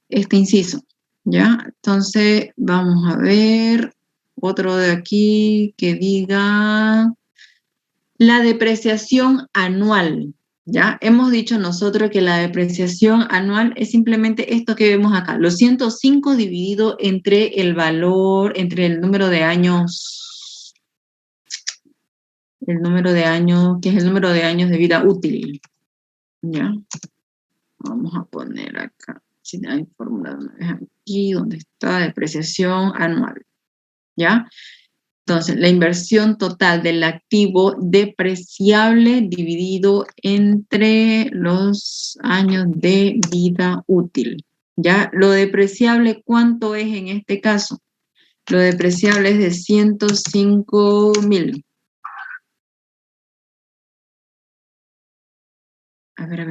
inciso, ¿ya? Entonces, vamos a ver otro de aquí que diga la depreciación anual, ¿ya? Hemos dicho nosotros que la depreciación anual es simplemente esto que vemos acá, los 105 dividido entre el valor, entre el número de años, que es el número de años de vida útil, ¿ya? Vamos a poner acá, si hay fórmula aquí, donde está depreciación anual, ¿ya? Entonces, la inversión total del activo depreciable dividido entre los años de vida útil, ¿ya? Lo depreciable, ¿cuánto es en este caso? Lo depreciable es de 105.000. A ver.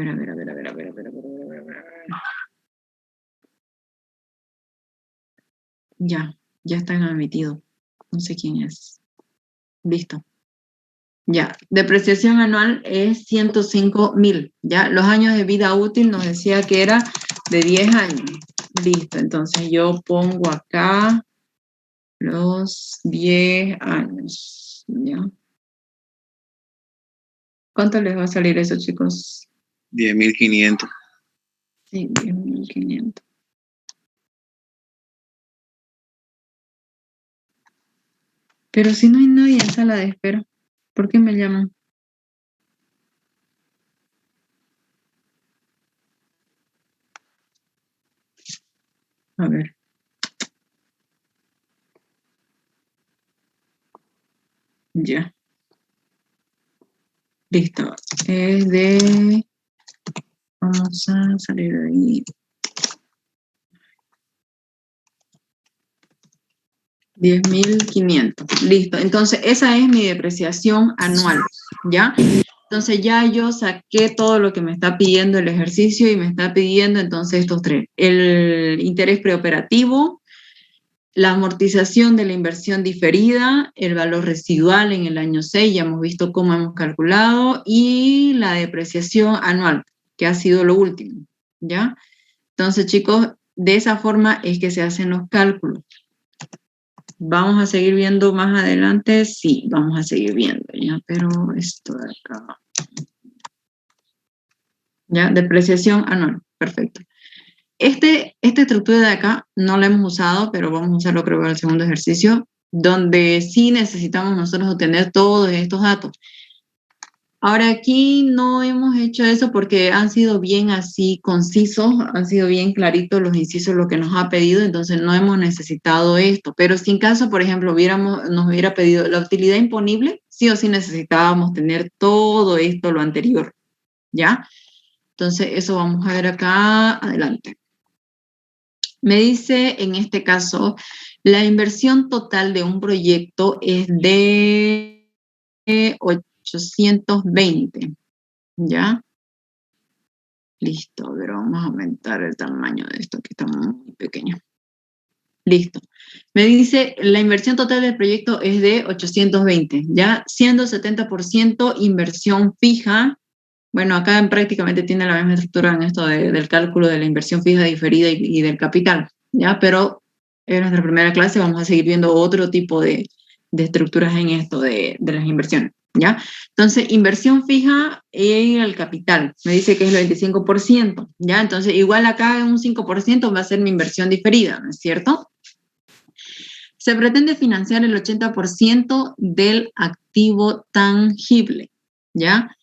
Ya están admitidos. No sé quién es. Listo. Ya, depreciación anual es 105.000. Ya, los años de vida útil nos decía que era de 10 años. Listo, entonces yo pongo acá los 10 años. ¿Ya? ¿Cuánto les va a salir eso, chicos? 10.500. Sí, 10.500. Pero si no hay nadie en sala de espera, ¿por qué me llaman? A ver. Ya. Listo. Es de... Vamos a salir de ahí. 10.500. Listo. Entonces, esa es mi depreciación anual, ¿ya? Entonces, ya yo saqué todo lo que me está pidiendo el ejercicio y me está pidiendo entonces estos tres. El interés preoperativo, la amortización de la inversión diferida, el valor residual en el año 6, ya hemos visto cómo hemos calculado, y la depreciación anual, que ha sido lo último, ¿ya? Entonces, chicos, de esa forma es que se hacen los cálculos. ¿Vamos a seguir viendo más adelante? Sí, vamos a seguir viendo, ¿ya? Pero esto de acá. ¿Ya? Depreciación anual, perfecto. Esta estructura de acá no la hemos usado, pero vamos a usarlo creo que en el segundo ejercicio, donde sí necesitamos nosotros obtener todos estos datos. Ahora aquí no hemos hecho eso porque han sido bien así concisos, han sido bien claritos los incisos lo que nos ha pedido, entonces no hemos necesitado esto. Pero si en caso, por ejemplo, nos hubiera pedido la utilidad imponible, sí o sí necesitábamos tener todo esto, lo anterior, ¿ya? Entonces eso vamos a ver acá adelante. Me dice en este caso, la inversión total de un proyecto es de 820. ¿Ya? Listo, pero vamos a aumentar el tamaño de esto que está muy pequeño. Listo. Me dice, la inversión total del proyecto es de 820, ¿ya? Siendo 70% inversión fija. Bueno, acá prácticamente tiene la misma estructura en esto del cálculo de la inversión fija diferida y del capital, ¿ya? Pero en nuestra primera clase vamos a seguir viendo otro tipo de estructuras en esto de las inversiones, ¿ya? Entonces, inversión fija en el capital, me dice que es el 25%, ¿ya? Entonces, igual acá un 5% va a ser mi inversión diferida, ¿no es cierto? Se pretende financiar el 80% del activo tangible, ¿ya?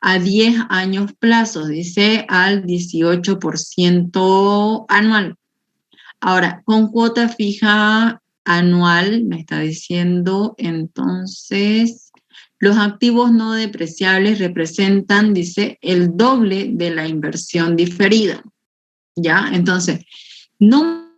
A 10 años plazo, dice al 18% anual. Ahora, con cuota fija anual, me está diciendo, entonces, los activos no depreciables representan, dice, el doble de la inversión diferida, ¿ya? Entonces, no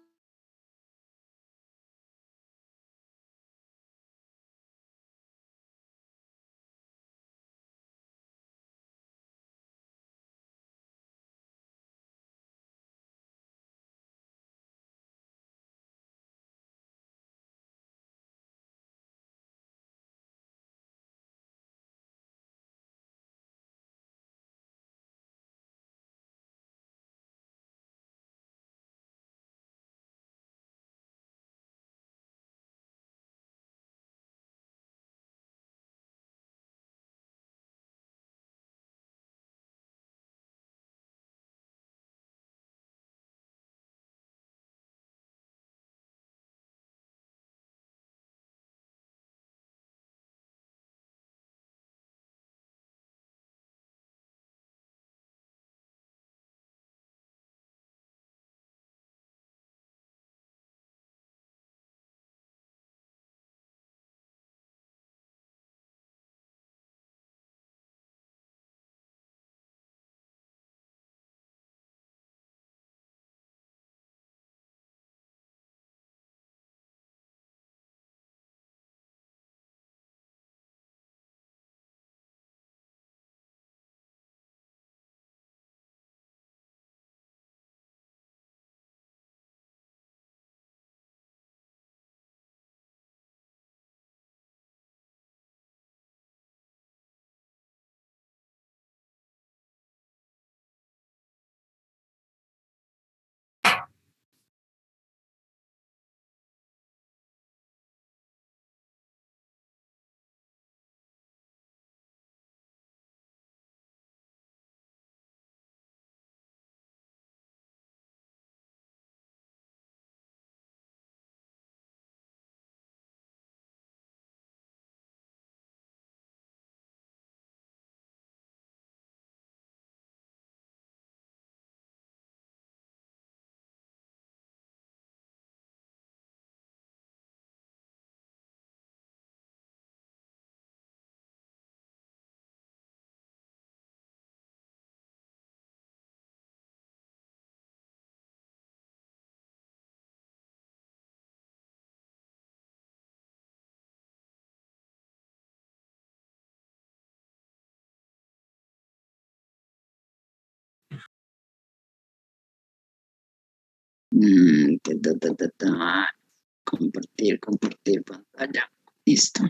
Compartir pantalla. Listo.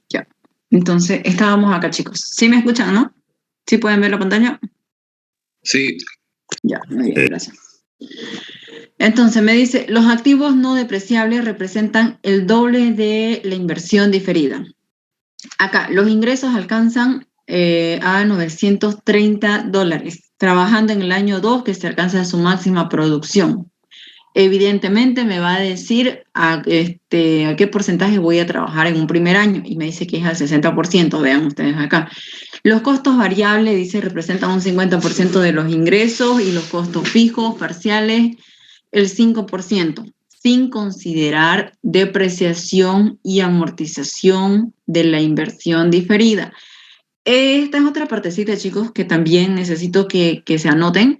Ya. Entonces, estábamos acá, chicos. ¿Sí me escuchan, no? ¿Sí pueden ver la pantalla? Sí, Ya, muy bien, gracias. Entonces me dice, los activos no depreciables representan el doble de la inversión diferida. Acá, los ingresos alcanzan a $930, trabajando en el año 2 que se alcanza su máxima producción. Evidentemente me va a decir a qué porcentaje voy a trabajar en un primer año y me dice que es al 60%, vean ustedes acá. Los costos variables, dice, representan un 50% de los ingresos y los costos fijos, parciales, el 5%, sin considerar depreciación y amortización de la inversión diferida. Esta es otra partecita, chicos, que también necesito que se anoten.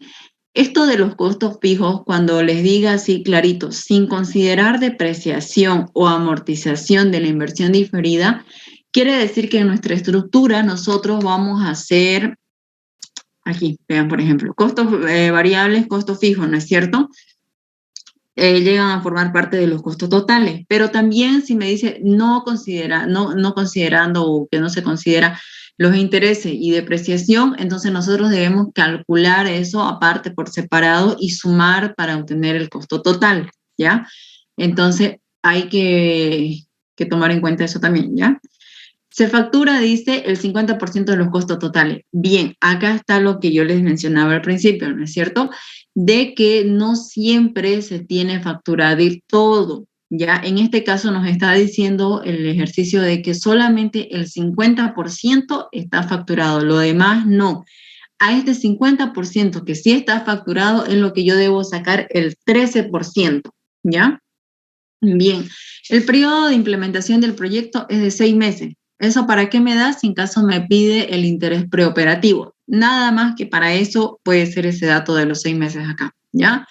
Esto de los costos fijos, cuando les diga así clarito, sin considerar depreciación o amortización de la inversión diferida, quiere decir que en nuestra estructura nosotros vamos a hacer, aquí, vean por ejemplo, costos variables, costos fijos, ¿no es cierto? Llegan a formar parte de los costos totales, pero también si me dice no considerando o que no se considera los intereses y depreciación, entonces nosotros debemos calcular eso aparte por separado y sumar para obtener el costo total, ¿ya? Entonces hay que tomar en cuenta eso también, ¿ya? Se factura, dice, el 50% de los costos totales. Bien, acá está lo que yo les mencionaba al principio, ¿no es cierto? De que no siempre se tiene facturado todo, ¿ya? En este caso nos está diciendo el ejercicio de que solamente el 50% está facturado, lo demás no. A este 50% que sí está facturado es lo que yo debo sacar el 13%, ¿ya? Bien, el periodo de implementación del proyecto es de 6 meses. ¿Eso para qué me da? Si en caso me pide el interés preoperativo. Nada más que para eso puede ser ese dato de los 6 meses acá, ¿ya?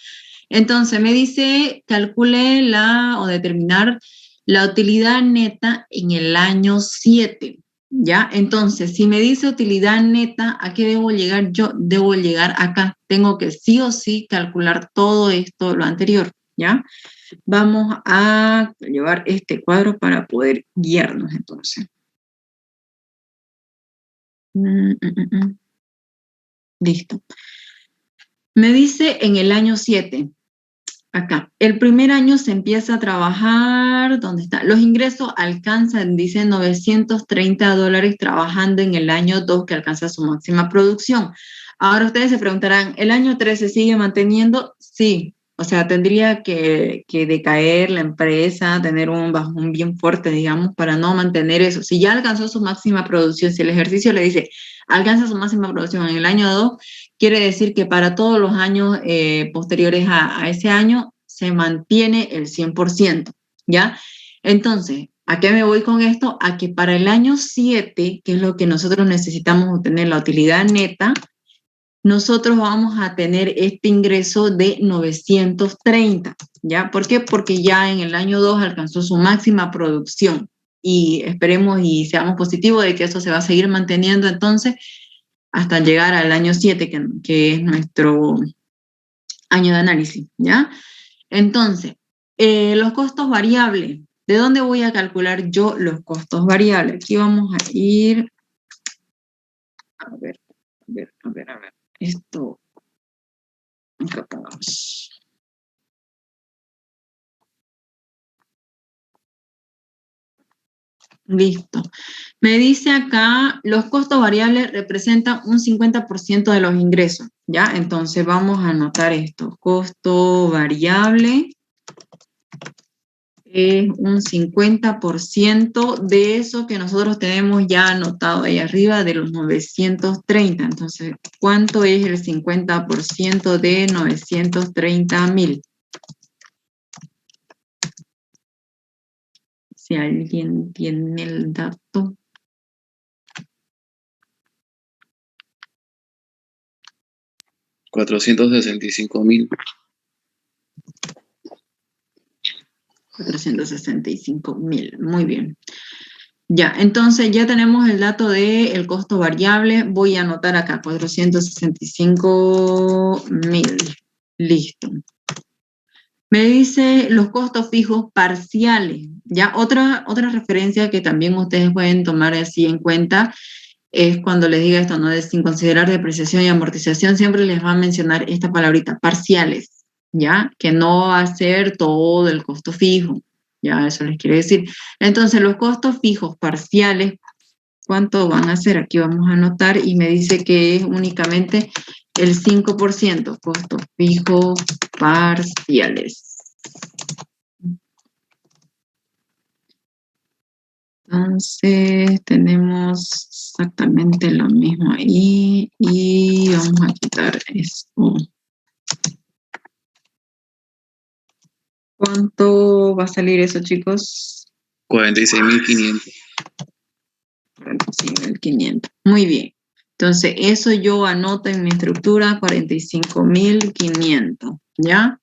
Entonces me dice, calcule o determinar la utilidad neta en el año 7, ¿ya? Entonces, si me dice utilidad neta, ¿a qué debo llegar? Yo debo llegar acá. Tengo que sí o sí calcular todo esto, lo anterior, ¿ya? Vamos a llevar este cuadro para poder guiarnos entonces. Listo. Me dice en el año 7, acá, el primer año se empieza a trabajar, ¿dónde está? Los ingresos alcanzan, dice, $930 trabajando en el año 2 que alcanza su máxima producción. Ahora ustedes se preguntarán, ¿el año 3 se sigue manteniendo? Sí. O sea, tendría que decaer la empresa, tener un bajón bien fuerte, digamos, para no mantener eso. Si ya alcanzó su máxima producción, si el ejercicio le dice, alcanza su máxima producción en el año 2, quiere decir que para todos los años posteriores a ese año se mantiene el 100%, ¿ya? Entonces, ¿a qué me voy con esto? A que para el año 7, que es lo que nosotros necesitamos obtener, la utilidad neta, nosotros vamos a tener este ingreso de 930, ¿ya? ¿Por qué? Porque ya en el año 2 alcanzó su máxima producción y esperemos y seamos positivos de que eso se va a seguir manteniendo entonces hasta llegar al año 7, que es nuestro año de análisis, ¿ya? Entonces, los costos variables. ¿De dónde voy a calcular yo los costos variables? Aquí vamos a ir, a ver. Esto, acá pongamos. Listo. Me dice acá, los costos variables representan un 50% de los ingresos, ¿ya? Entonces vamos a anotar esto. Costo variable es un 50% de eso que nosotros tenemos ya anotado ahí arriba de los 930. Entonces, ¿cuánto es el 50% de 930,000? Si alguien tiene el dato. $465,000. 465,000, muy bien. Ya, entonces ya tenemos el dato del costo variable. Voy a anotar acá, 465,000. listo. Me dice los costos fijos parciales. Ya otra referencia que también ustedes pueden tomar así en cuenta es cuando les diga esto, ¿no? De sin considerar depreciación y amortización, siempre les va a mencionar esta palabrita, parciales, ¿ya? Que no va a ser todo el costo fijo, ¿ya? Eso les quiere decir. Entonces, los costos fijos parciales, ¿cuánto van a ser? Aquí vamos a anotar y me dice que es únicamente el 5%, costos fijos parciales. Entonces, tenemos exactamente lo mismo ahí y vamos a quitar esto. ¿Cuánto va a salir eso, chicos? 46.500. 45.500. Muy bien. Entonces, eso yo anoto en mi estructura, 45.500, ¿ya?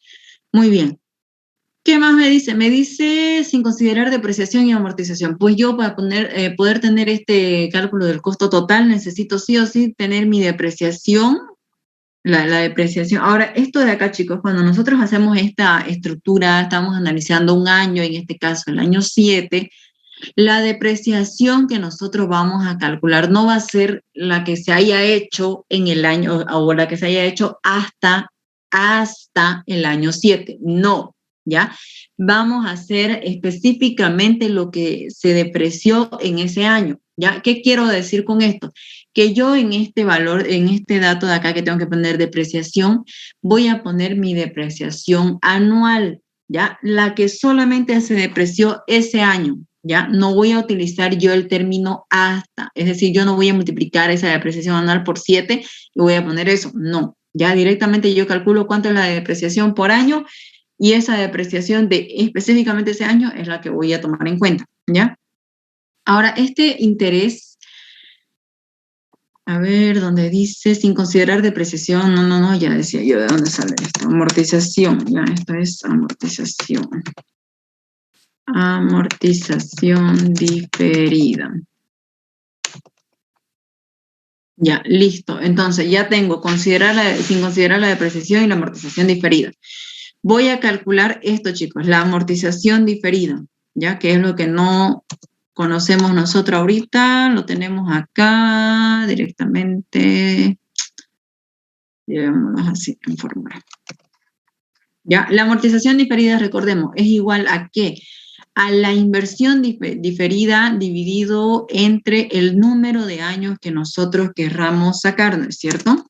Muy bien. ¿Qué más me dice? Me dice sin considerar depreciación y amortización. Pues yo para poder tener este cálculo del costo total necesito sí o sí tener mi depreciación, la depreciación. Ahora, esto de acá, chicos, cuando nosotros hacemos esta estructura, estamos analizando un año, en este caso el año 7, la depreciación que nosotros vamos a calcular no va a ser la que se haya hecho en el año o la que se haya hecho hasta el año 7. No, ¿ya? Vamos a hacer específicamente lo que se depreció en ese año, ¿ya? ¿Qué quiero decir con esto? Que yo en este valor, en este dato de acá que tengo que poner depreciación, voy a poner mi depreciación anual, ¿ya? La que solamente se depreció ese año, ¿ya? No voy a utilizar yo el término hasta, es decir, yo no voy a multiplicar esa depreciación anual por 7 y voy a poner eso, no. Ya directamente yo calculo cuánto es la depreciación por año y esa depreciación de específicamente ese año es la que voy a tomar en cuenta, ¿ya? Ahora, este interés, a ver, donde dice sin considerar depreciación, no, ya decía yo de dónde sale esto, amortización, ya, esto es amortización. Amortización diferida. Ya, listo. Entonces, ya tengo sin considerar la depreciación y la amortización diferida. Voy a calcular esto, chicos, la amortización diferida, ya que es lo que no conocemos nosotros ahorita, lo tenemos acá directamente, digámoslo así, en fórmula. Ya, la amortización diferida, recordemos, es igual a ¿qué? A la inversión diferida dividido entre el número de años que nosotros querramos sacar, ¿no es cierto? A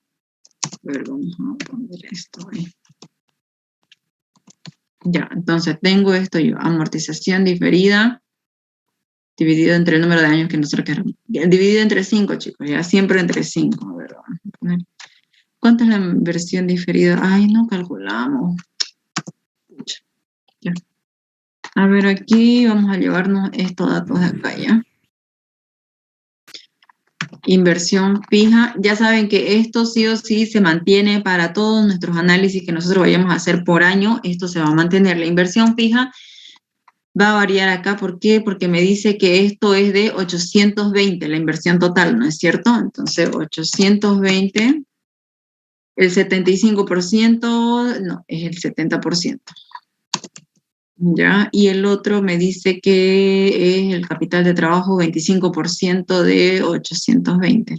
ver, vamos a poner esto ahí. Ya, entonces tengo esto yo, amortización diferida dividido entre el número de años que nosotros querramos. Dividido entre 5, chicos, ya siempre entre 5. A ver, vamos a poner. ¿Cuánto es la inversión diferida? Ay, no calculamos. Ya. A ver, aquí vamos a llevarnos estos datos de acá, ¿ya? Inversión fija. Ya saben que esto sí o sí se mantiene para todos nuestros análisis que nosotros vayamos a hacer por año. Esto se va a mantener. La inversión fija va a variar acá. ¿Por qué? Porque me dice que esto es de 820, la inversión total, ¿no es cierto? Entonces, 820, el 75%, no, es el 70%. ¿Ya? Y el otro me dice que es el capital de trabajo 25% de 820.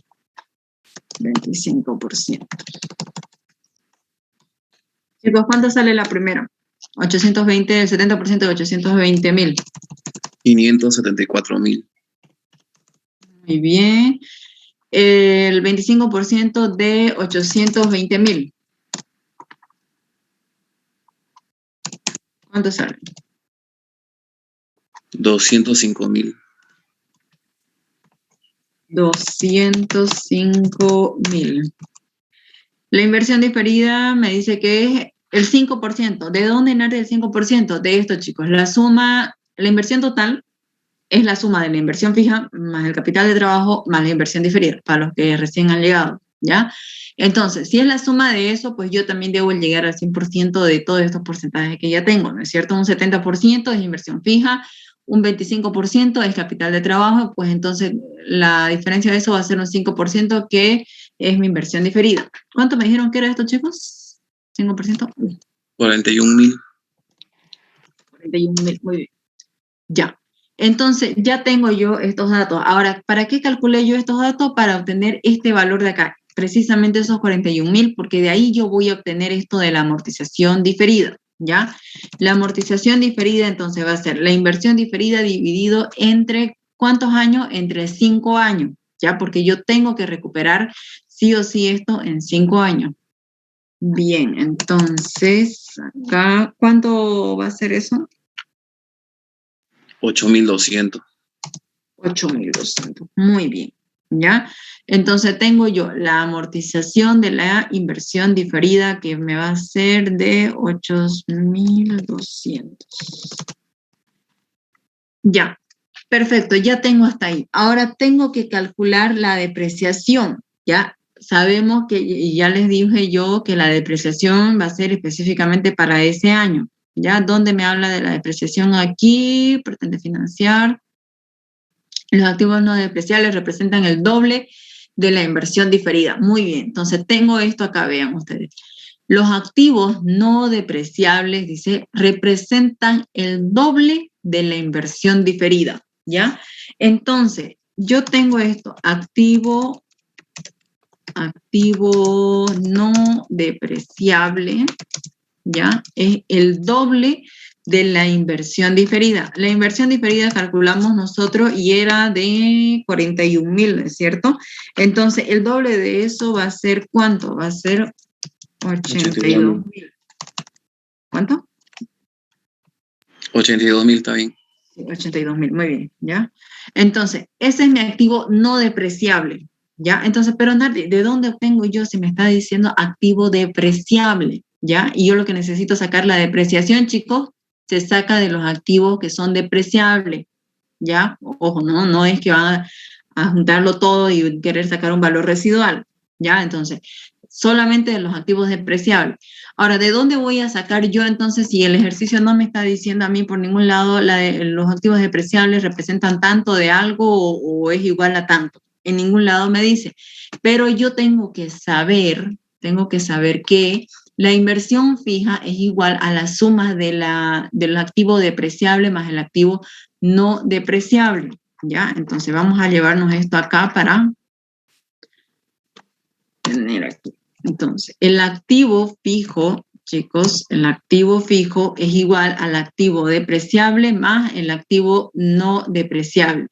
25%. Chicos, ¿cuánto sale la primera? 820, el 70% de 820.000. 574.000. Muy bien. El 25% de 820.000. ¿Cuánto sale? 205.000. 205.000. La inversión diferida me dice que es el 5%. ¿De dónde nace el 5%? De esto, chicos. La suma, la inversión total es la suma de la inversión fija más el capital de trabajo más la inversión diferida, para los que recién han llegado, ¿ya? Entonces, si es la suma de eso, pues yo también debo llegar al 100% de todos estos porcentajes que ya tengo, ¿no es cierto? Un 70% es inversión fija, un 25% es capital de trabajo, pues entonces la diferencia de eso va a ser un 5% que es mi inversión diferida. ¿Cuánto me dijeron que era esto, chicos? 5%. 41.000. 41.000, muy bien. Ya. Entonces, ya tengo yo estos datos. Ahora, ¿para qué calculé yo estos datos? Para obtener este valor de acá, precisamente esos 41.000, porque de ahí yo voy a obtener esto de la amortización diferida, ¿ya? La amortización diferida, entonces, va a ser la inversión diferida dividido entre, ¿cuántos años? Entre 5 años, ¿ya? Porque yo tengo que recuperar sí o sí esto en 5 años. Bien, entonces, acá, ¿cuánto va a ser eso? 8.200. 8.200. Muy bien, ¿ya? Entonces tengo yo la amortización de la inversión diferida que me va a ser de 8.200. Ya, perfecto, ya tengo hasta ahí. Ahora tengo que calcular la depreciación, ¿ya? Sabemos que, y ya les dije yo, que la depreciación va a ser específicamente para ese año, ¿ya? ¿Dónde me habla de la depreciación? Aquí, pretende financiar. Los activos no depreciables representan el doble de la inversión diferida. Muy bien, entonces tengo esto acá, vean ustedes. Los activos no depreciables, dice, representan el doble de la inversión diferida, ¿ya? Entonces, yo tengo esto, activo no depreciable, ¿ya? Es el doble de la inversión diferida. La inversión diferida calculamos nosotros y era de 41.000, ¿es cierto? Entonces, el doble de eso va a ser, ¿cuánto? Va a ser 82.000. ¿Cuánto? 82.000 está bien. 82.000, muy bien, ¿ya? Entonces, ese es mi activo no depreciable, ¿ya? Entonces, pero Nardi, ¿de dónde obtengo yo si me está diciendo activo depreciable, ¿ya? Y yo lo que necesito sacar la depreciación, chicos, se saca de los activos que son depreciables, ¿ya? Ojo, no es que van a juntarlo todo y querer sacar un valor residual, ¿ya? Entonces, solamente de los activos depreciables. Ahora, ¿de dónde voy a sacar yo entonces si el ejercicio no me está diciendo a mí por ningún lado los activos depreciables representan tanto de algo o es igual a tanto? En ningún lado me dice. Pero yo tengo que saber que la inversión fija es igual a la suma del activo depreciable más el activo no depreciable, ¿ya? Entonces vamos a llevarnos esto acá para tener aquí. Entonces, el activo fijo, chicos, el activo fijo es igual al activo depreciable más el activo no depreciable.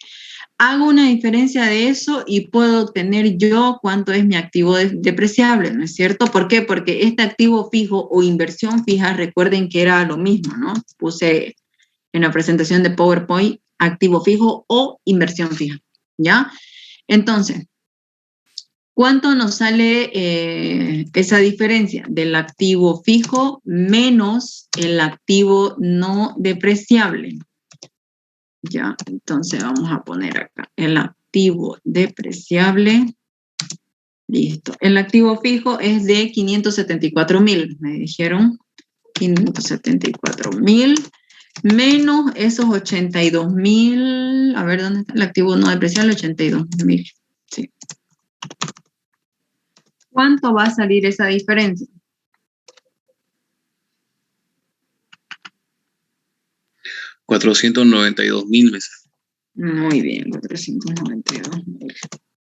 Hago una diferencia de eso y puedo obtener yo cuánto es mi activo depreciable, ¿no es cierto? ¿Por qué? Porque este activo fijo o inversión fija, recuerden que era lo mismo, ¿no? Puse en la presentación de PowerPoint activo fijo o inversión fija, ¿ya? Entonces, ¿cuánto nos sale esa diferencia del activo fijo menos el activo no depreciable? Ya, entonces vamos a poner acá el activo depreciable. Listo. El activo fijo es de 574.000, me dijeron. 574.000 menos esos 82.000. A ver, ¿dónde está el activo no depreciable? 82.000. Sí. ¿Cuánto va a salir esa diferencia? $492.000 meses. Muy bien, 492.000.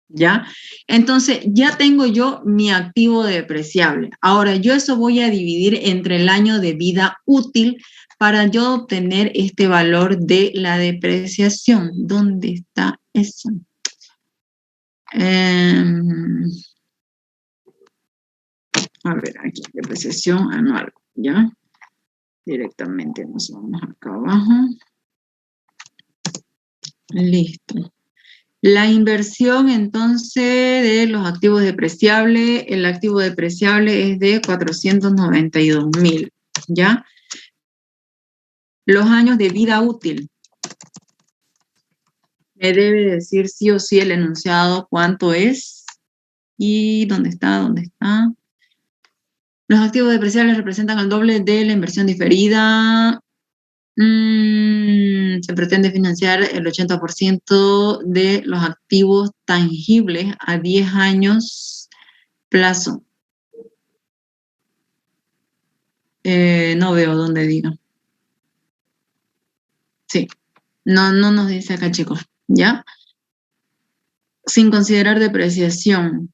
¿Ya? Entonces, ya tengo yo mi activo depreciable. Ahora, yo eso voy a dividir entre el año de vida útil para yo obtener este valor de la depreciación. ¿Dónde está eso? A ver, aquí, depreciación anual, ¿ya? Directamente nos vamos acá abajo. Listo. La inversión, entonces, de los activos depreciables, el activo depreciable es de 492.000, ¿ya? Los años de vida útil. Me debe decir sí o sí el enunciado cuánto es. ¿Y dónde está? ¿Dónde está? Los activos depreciables representan el doble de la inversión diferida. Se pretende financiar el 80% de los activos tangibles a 10 años plazo. No veo dónde diga. Sí, no nos dice acá, chicos, ¿ya? Sin considerar depreciación.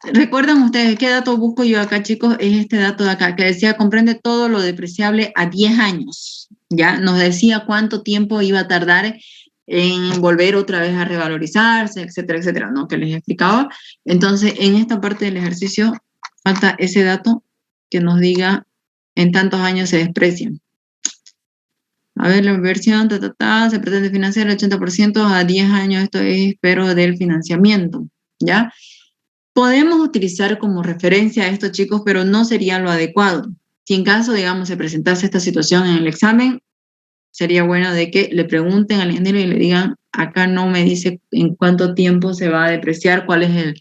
¿Recuerdan ustedes qué dato busco yo acá, chicos? Es este dato de acá, que decía comprende todo lo depreciable a 10 años, ¿ya? Nos decía cuánto tiempo iba a tardar en volver otra vez a revalorizarse, etcétera, etcétera, ¿no? Que les explicaba. Entonces, en esta parte del ejercicio falta ese dato que nos diga en tantos años se desprecian. A ver, la inversión, se pretende financiar el 80% a 10 años, esto es, pero del financiamiento, ¿ya? Podemos utilizar como referencia a esto, chicos, pero no sería lo adecuado. Si en caso, digamos, se presentase esta situación en el examen, sería bueno de que le pregunten al ingeniero y le digan, acá no me dice en cuánto tiempo se va a depreciar, cuál es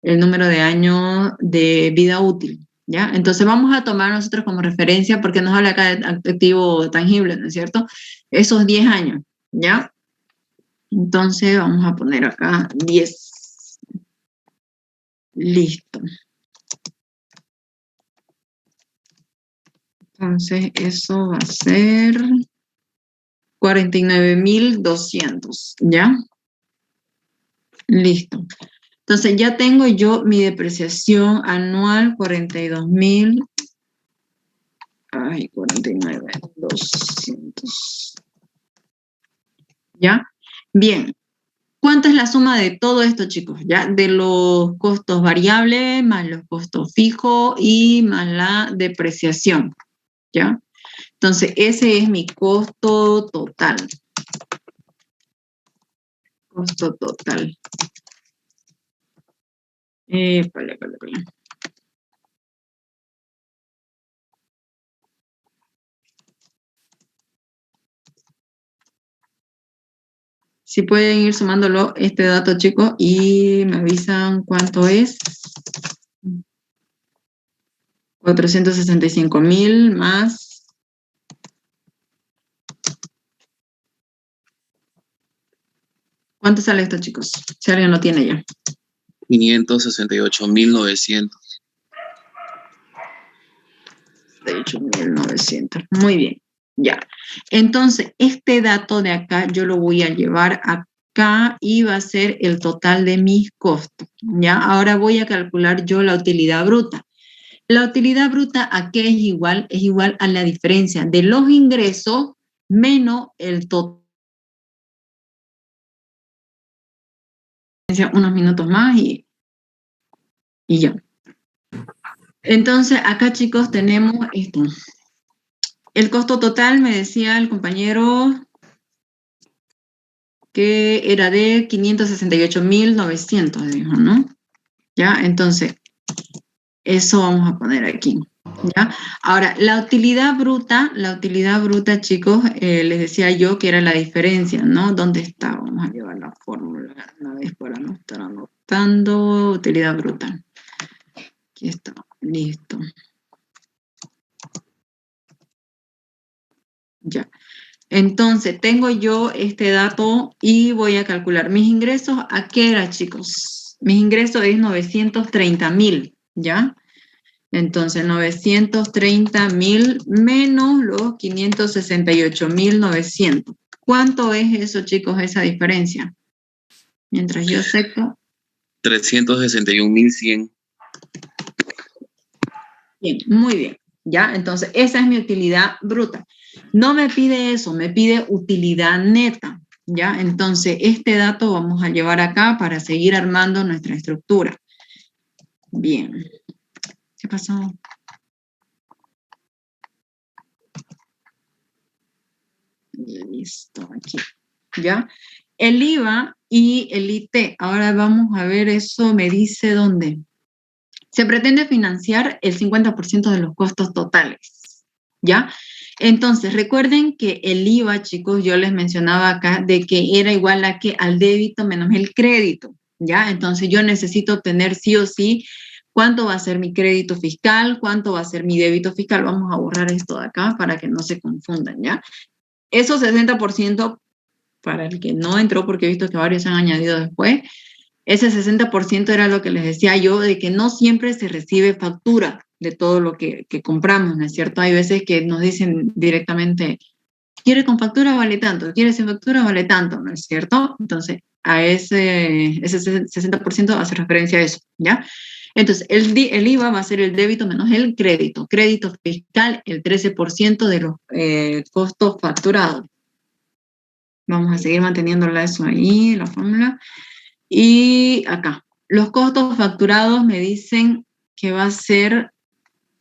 el número de años de vida útil, ¿ya? Entonces vamos a tomar nosotros como referencia, porque nos habla acá de activo tangible, ¿no es cierto? Esos 10 años, ¿ya? Entonces vamos a poner acá 10. Listo. Entonces eso va a ser 49.200, ¿ya? Listo. Entonces ya tengo yo mi depreciación anual, 42.000. Ay, 49.200. ¿Ya? Bien. ¿Cuánta es la suma de todo esto, chicos? ¿Ya? De los costos variables, más los costos fijos y más la depreciación, ¿ya? Entonces, ese es mi costo total. Costo total. Vale. Si pueden ir sumándolo este dato, chicos, y me avisan cuánto es. 465.000 más. ¿Cuánto sale esto, chicos? Si alguien lo tiene ya. 568.900. 8.900. Muy bien, ya. Entonces, este dato de acá yo lo voy a llevar acá y va a ser el total de mis costos, ¿ya? Ahora voy a calcular yo la utilidad bruta. La utilidad bruta, ¿a qué es igual? Es igual a la diferencia de los ingresos menos el total. Unos minutos más y ya. Entonces, acá, chicos, tenemos esto. El costo total, me decía el compañero, que era de 568.900, dijo, ¿no? ¿Ya? Entonces, eso vamos a poner aquí, ¿ya? Ahora, la utilidad bruta, chicos, les decía yo que era la diferencia, ¿no? ¿Dónde está? Vamos a llevar la fórmula una vez para no estar anotando. Utilidad bruta. Aquí está, listo. Ya. Entonces, tengo yo este dato y voy a calcular mis ingresos. ¿A qué era, chicos? Mis ingresos es 930.000, ¿ya? Entonces, 930.000 menos los 568.900. ¿Cuánto es eso, chicos, esa diferencia? Mientras yo seco. 361.100. Bien, muy bien. ¿Ya? Entonces, esa es mi utilidad bruta. No me pide eso, me pide utilidad neta. ¿Ya? Entonces, este dato vamos a llevar acá para seguir armando nuestra estructura. Bien. ¿Qué pasó? Listo, aquí. ¿Ya? El IVA y el IT. Ahora vamos a ver eso, me dice dónde. Se pretende financiar el 50% de los costos totales, ¿ya? Entonces, recuerden que el IVA, chicos, yo les mencionaba acá de que era igual a que al débito menos el crédito, ¿ya? Entonces, yo necesito obtener sí o sí cuánto va a ser mi crédito fiscal, cuánto va a ser mi débito fiscal. Vamos a borrar esto de acá para que no se confundan, ¿ya? Esos 60%, para el que no entró, porque he visto que varios han añadido después, ese 60% era lo que les decía yo, de que no siempre se recibe factura, de todo lo que compramos, ¿no es cierto? Hay veces que nos dicen directamente, quiere con factura vale tanto, quiere sin factura vale tanto, ¿no es cierto? Entonces, a ese 60% hace referencia a eso, ¿ya? Entonces, el IVA va a ser el débito menos el crédito. Crédito fiscal, el 13% de los costos facturados. Vamos a seguir manteniéndola eso ahí, la fórmula. Y acá, los costos facturados me dicen que va a ser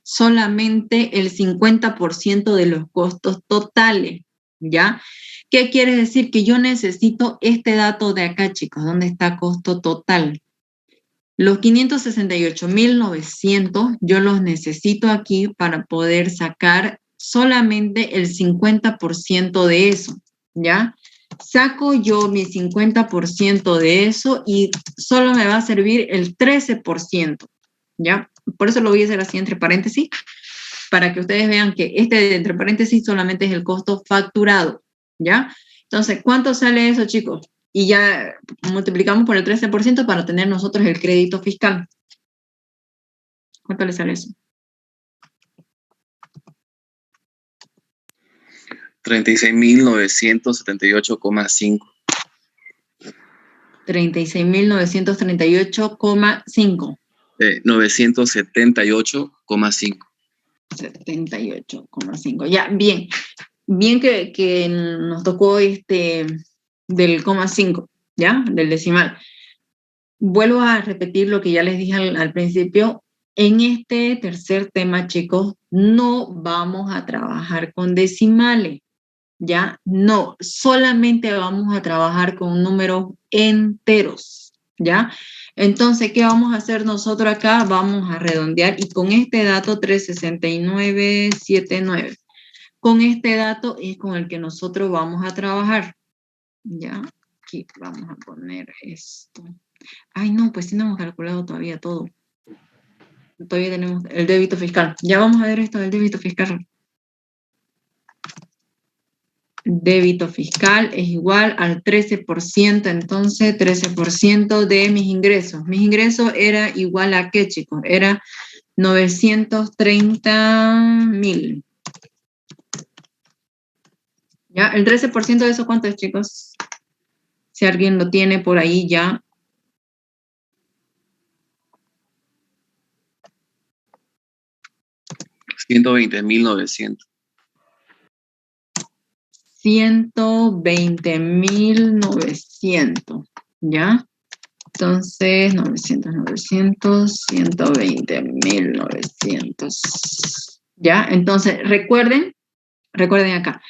solamente el 50% de los costos totales, ¿ya? ¿Qué quiere decir? Que yo necesito este dato de acá, chicos. ¿Dónde está costo total? Los 568.900 yo los necesito aquí para poder sacar solamente el 50% de eso, ¿ya? Saco yo mi 50% de eso y solo me va a servir el 13%, ¿ya? Por eso lo voy a hacer así entre paréntesis, para que ustedes vean que este de entre paréntesis solamente es el costo facturado, ¿ya? Entonces, ¿cuánto sale eso, chicos? Y ya multiplicamos por el 13% para tener nosotros el crédito fiscal. ¿Cuánto le sale eso? 36.978,5. 36.938,5. 978,5. 78,5. Ya, bien. Bien que nos tocó del coma 5, ¿ya? Del decimal. Vuelvo a repetir lo que ya les dije al principio. En este tercer tema, chicos, no vamos a trabajar con decimales, ¿ya? No, solamente vamos a trabajar con números enteros, ¿ya? Entonces, ¿qué vamos a hacer nosotros acá? Vamos a redondear y con este dato 369,79. Con este dato es con el que nosotros vamos a trabajar, ¿ya? Aquí vamos a poner esto. Ay, no, pues sí no hemos calculado todavía todo. Todavía tenemos el débito fiscal. Ya vamos a ver esto del débito fiscal. Débito fiscal es igual al 13%, entonces 13% de mis ingresos. Mis ingresos era igual a ¿qué, chicos? Era 930.000. ¿Ya? ¿El 13% de eso cuánto es, chicos? Si alguien lo tiene por ahí ya. $120.900. 120.900, ¿ya? Entonces, 120.900, ¿ya? Entonces, recuerden acá,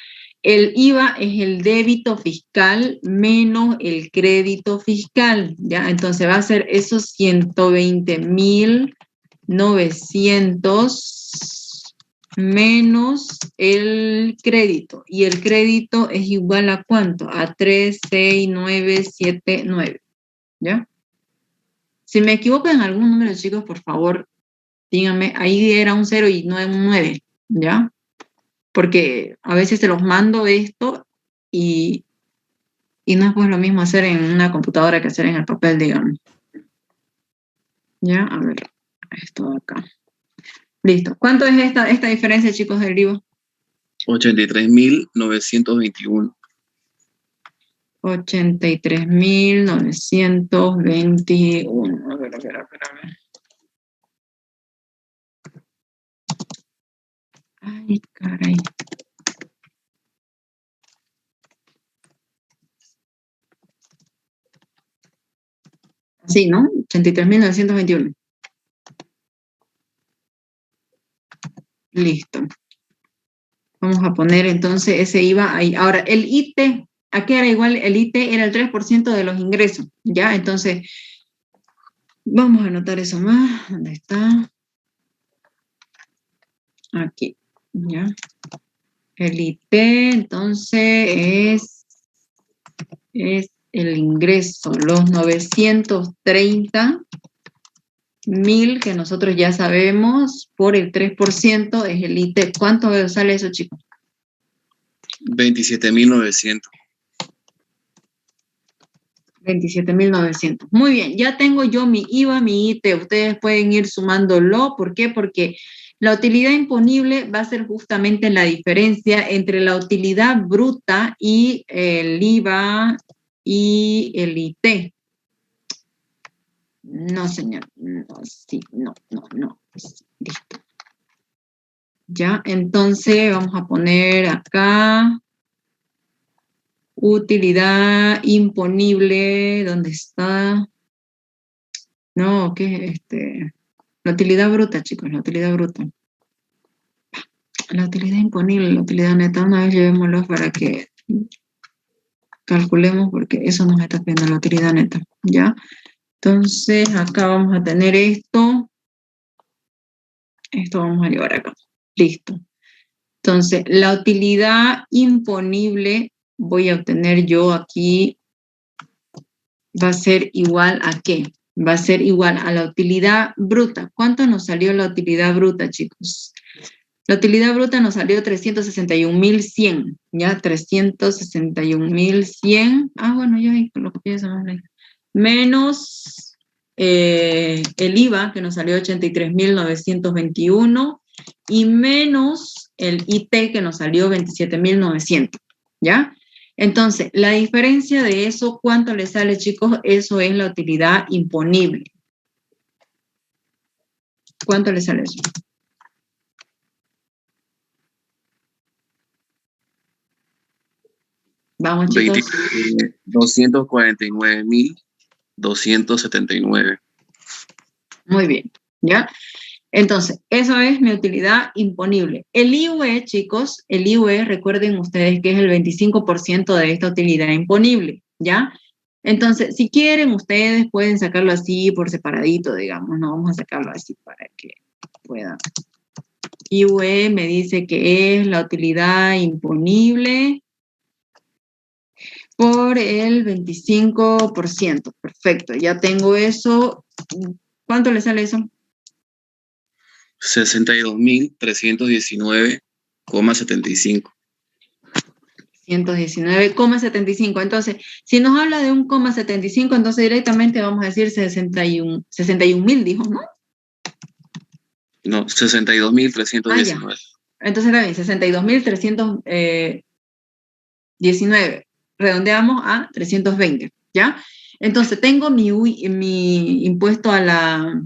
el IVA es el débito fiscal menos el crédito fiscal, ¿ya? Entonces va a ser esos 120.900 menos el crédito. Y el crédito es igual a ¿cuánto? A 36979, ¿ya? Si me equivoco en algún número, chicos, por favor, díganme, ahí era un 0 y no un 9, ¿ya? Porque a veces se los mando esto y no es pues lo mismo hacer en una computadora que hacer en el papel, digamos. Ya, a ver, esto de acá. Listo. ¿Cuánto es esta diferencia, chicos, del IVA? 83.921. 83.921. A ver. Ay, caray. Sí, ¿no? 83.921. Listo. Vamos a poner entonces ese IVA ahí. Ahora, el IT, ¿a qué era igual? El IT era el 3% de los ingresos, ¿ya? Entonces, vamos a anotar eso más. ¿Dónde está? Aquí, ¿ya? El IT, entonces, es el ingreso, los 930.000 que nosotros ya sabemos, por el 3% es el IT. ¿Cuánto sale eso, chicos? 27.900. 27.900. Muy bien, ya tengo yo mi IVA, mi IT. Ustedes pueden ir sumándolo. ¿Por qué? Porque la utilidad imponible va a ser justamente la diferencia entre la utilidad bruta y el IVA y el IT. No, señor. No, sí, no. Listo. Ya, entonces vamos a poner acá utilidad imponible. ¿Dónde está? No, ¿qué es la utilidad bruta, chicos, la utilidad bruta. La utilidad imponible, la utilidad neta, una vez llevémoslo para que calculemos, porque eso nos está pidiendo la utilidad neta, ¿ya? Entonces, acá vamos a tener esto. Esto vamos a llevar acá. Listo. Entonces, la utilidad imponible voy a obtener yo aquí, va a ser igual a ¿qué? Va a ser igual a la utilidad bruta. ¿Cuánto nos salió la utilidad bruta, chicos? La utilidad bruta nos salió 361.100, ¿ya? 361.100. Ah, bueno, yo ahí lo copié esa manera. Menos el IVA, que nos salió 83.921, y menos el IT, que nos salió 27.900, ¿ya? Entonces, la diferencia de eso, ¿cuánto le sale, chicos? Eso es la utilidad imponible. ¿Cuánto le sale eso? Vamos, chicos. 249.279. Muy bien, ¿ya? Entonces, eso es mi utilidad imponible. El IUE, chicos, el IUE, recuerden ustedes que es el 25% de esta utilidad imponible, ¿ya? Entonces, si quieren, ustedes pueden sacarlo así por separadito, digamos, no vamos a sacarlo así para que puedan. IUE me dice que es la utilidad imponible por el 25%. Perfecto, ya tengo eso. ¿Cuánto le sale eso? 62.319,75. 119,75. Entonces, si nos habla de 1,75, entonces directamente vamos a decir 61.000, dijo, ¿no? No, 62.319. Entonces está bien, 62.319. Redondeamos a 320, ¿ya? Entonces, tengo mi impuesto a la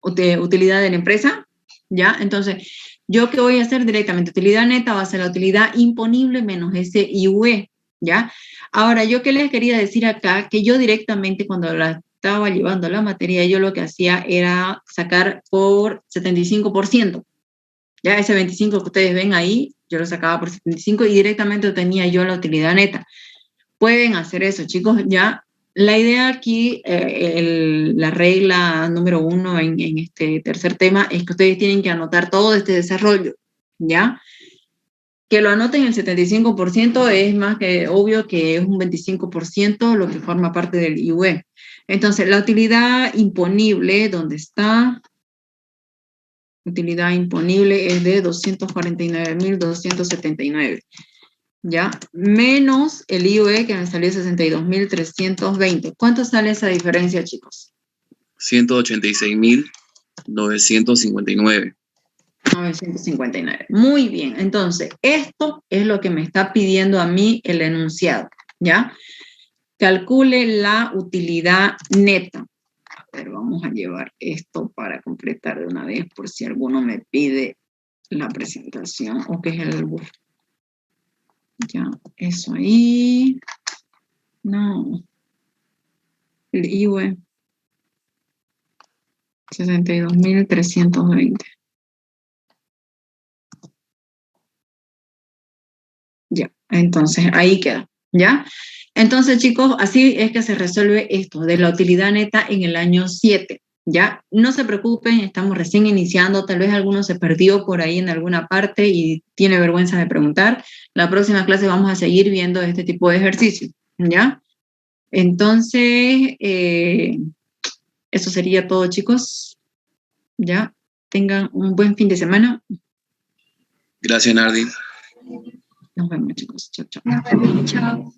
utilidad de la empresa, ¿ya? Entonces, ¿yo qué voy a hacer directamente? Utilidad neta va a ser la utilidad imponible menos ese IUE, ¿ya? Ahora, yo qué les quería decir acá, que yo directamente cuando la estaba llevando la materia, yo lo que hacía era sacar por 75%, ¿ya? Ese 25 que ustedes ven ahí, yo lo sacaba por 75 y directamente obtenía yo la utilidad neta. Pueden hacer eso, chicos, ya. La idea aquí, la regla número 1 en este tercer tema es que ustedes tienen que anotar todo este desarrollo, ¿ya? Que lo anoten el 75% es más que obvio que es un 25% lo que forma parte del IUE. Entonces, la utilidad imponible, ¿dónde está? Utilidad imponible es de 249.279. ¿Ya? Menos el IUE que me salió 62.320. ¿Cuánto sale esa diferencia, chicos? 186.959. 959. Muy bien. Entonces, esto es lo que me está pidiendo a mí el enunciado, ¿ya? Calcule la utilidad neta. A ver, vamos a llevar esto para completar de una vez por si alguno me pide la presentación o que es el buffer. Ya, eso ahí. No. El IUE. 62.320. Ya, entonces ahí queda, ¿ya? Entonces, chicos, así es que se resuelve esto de la utilidad neta en el año 7, ¿ya? No se preocupen, estamos recién iniciando, tal vez alguno se perdió por ahí en alguna parte y tiene vergüenza de preguntar. La próxima clase vamos a seguir viendo este tipo de ejercicios, ¿ya? Entonces, eso sería todo, chicos. Ya, tengan un buen fin de semana. Gracias, Nardi. Nos vemos, chicos. Chao, chao. Nos vemos, chao.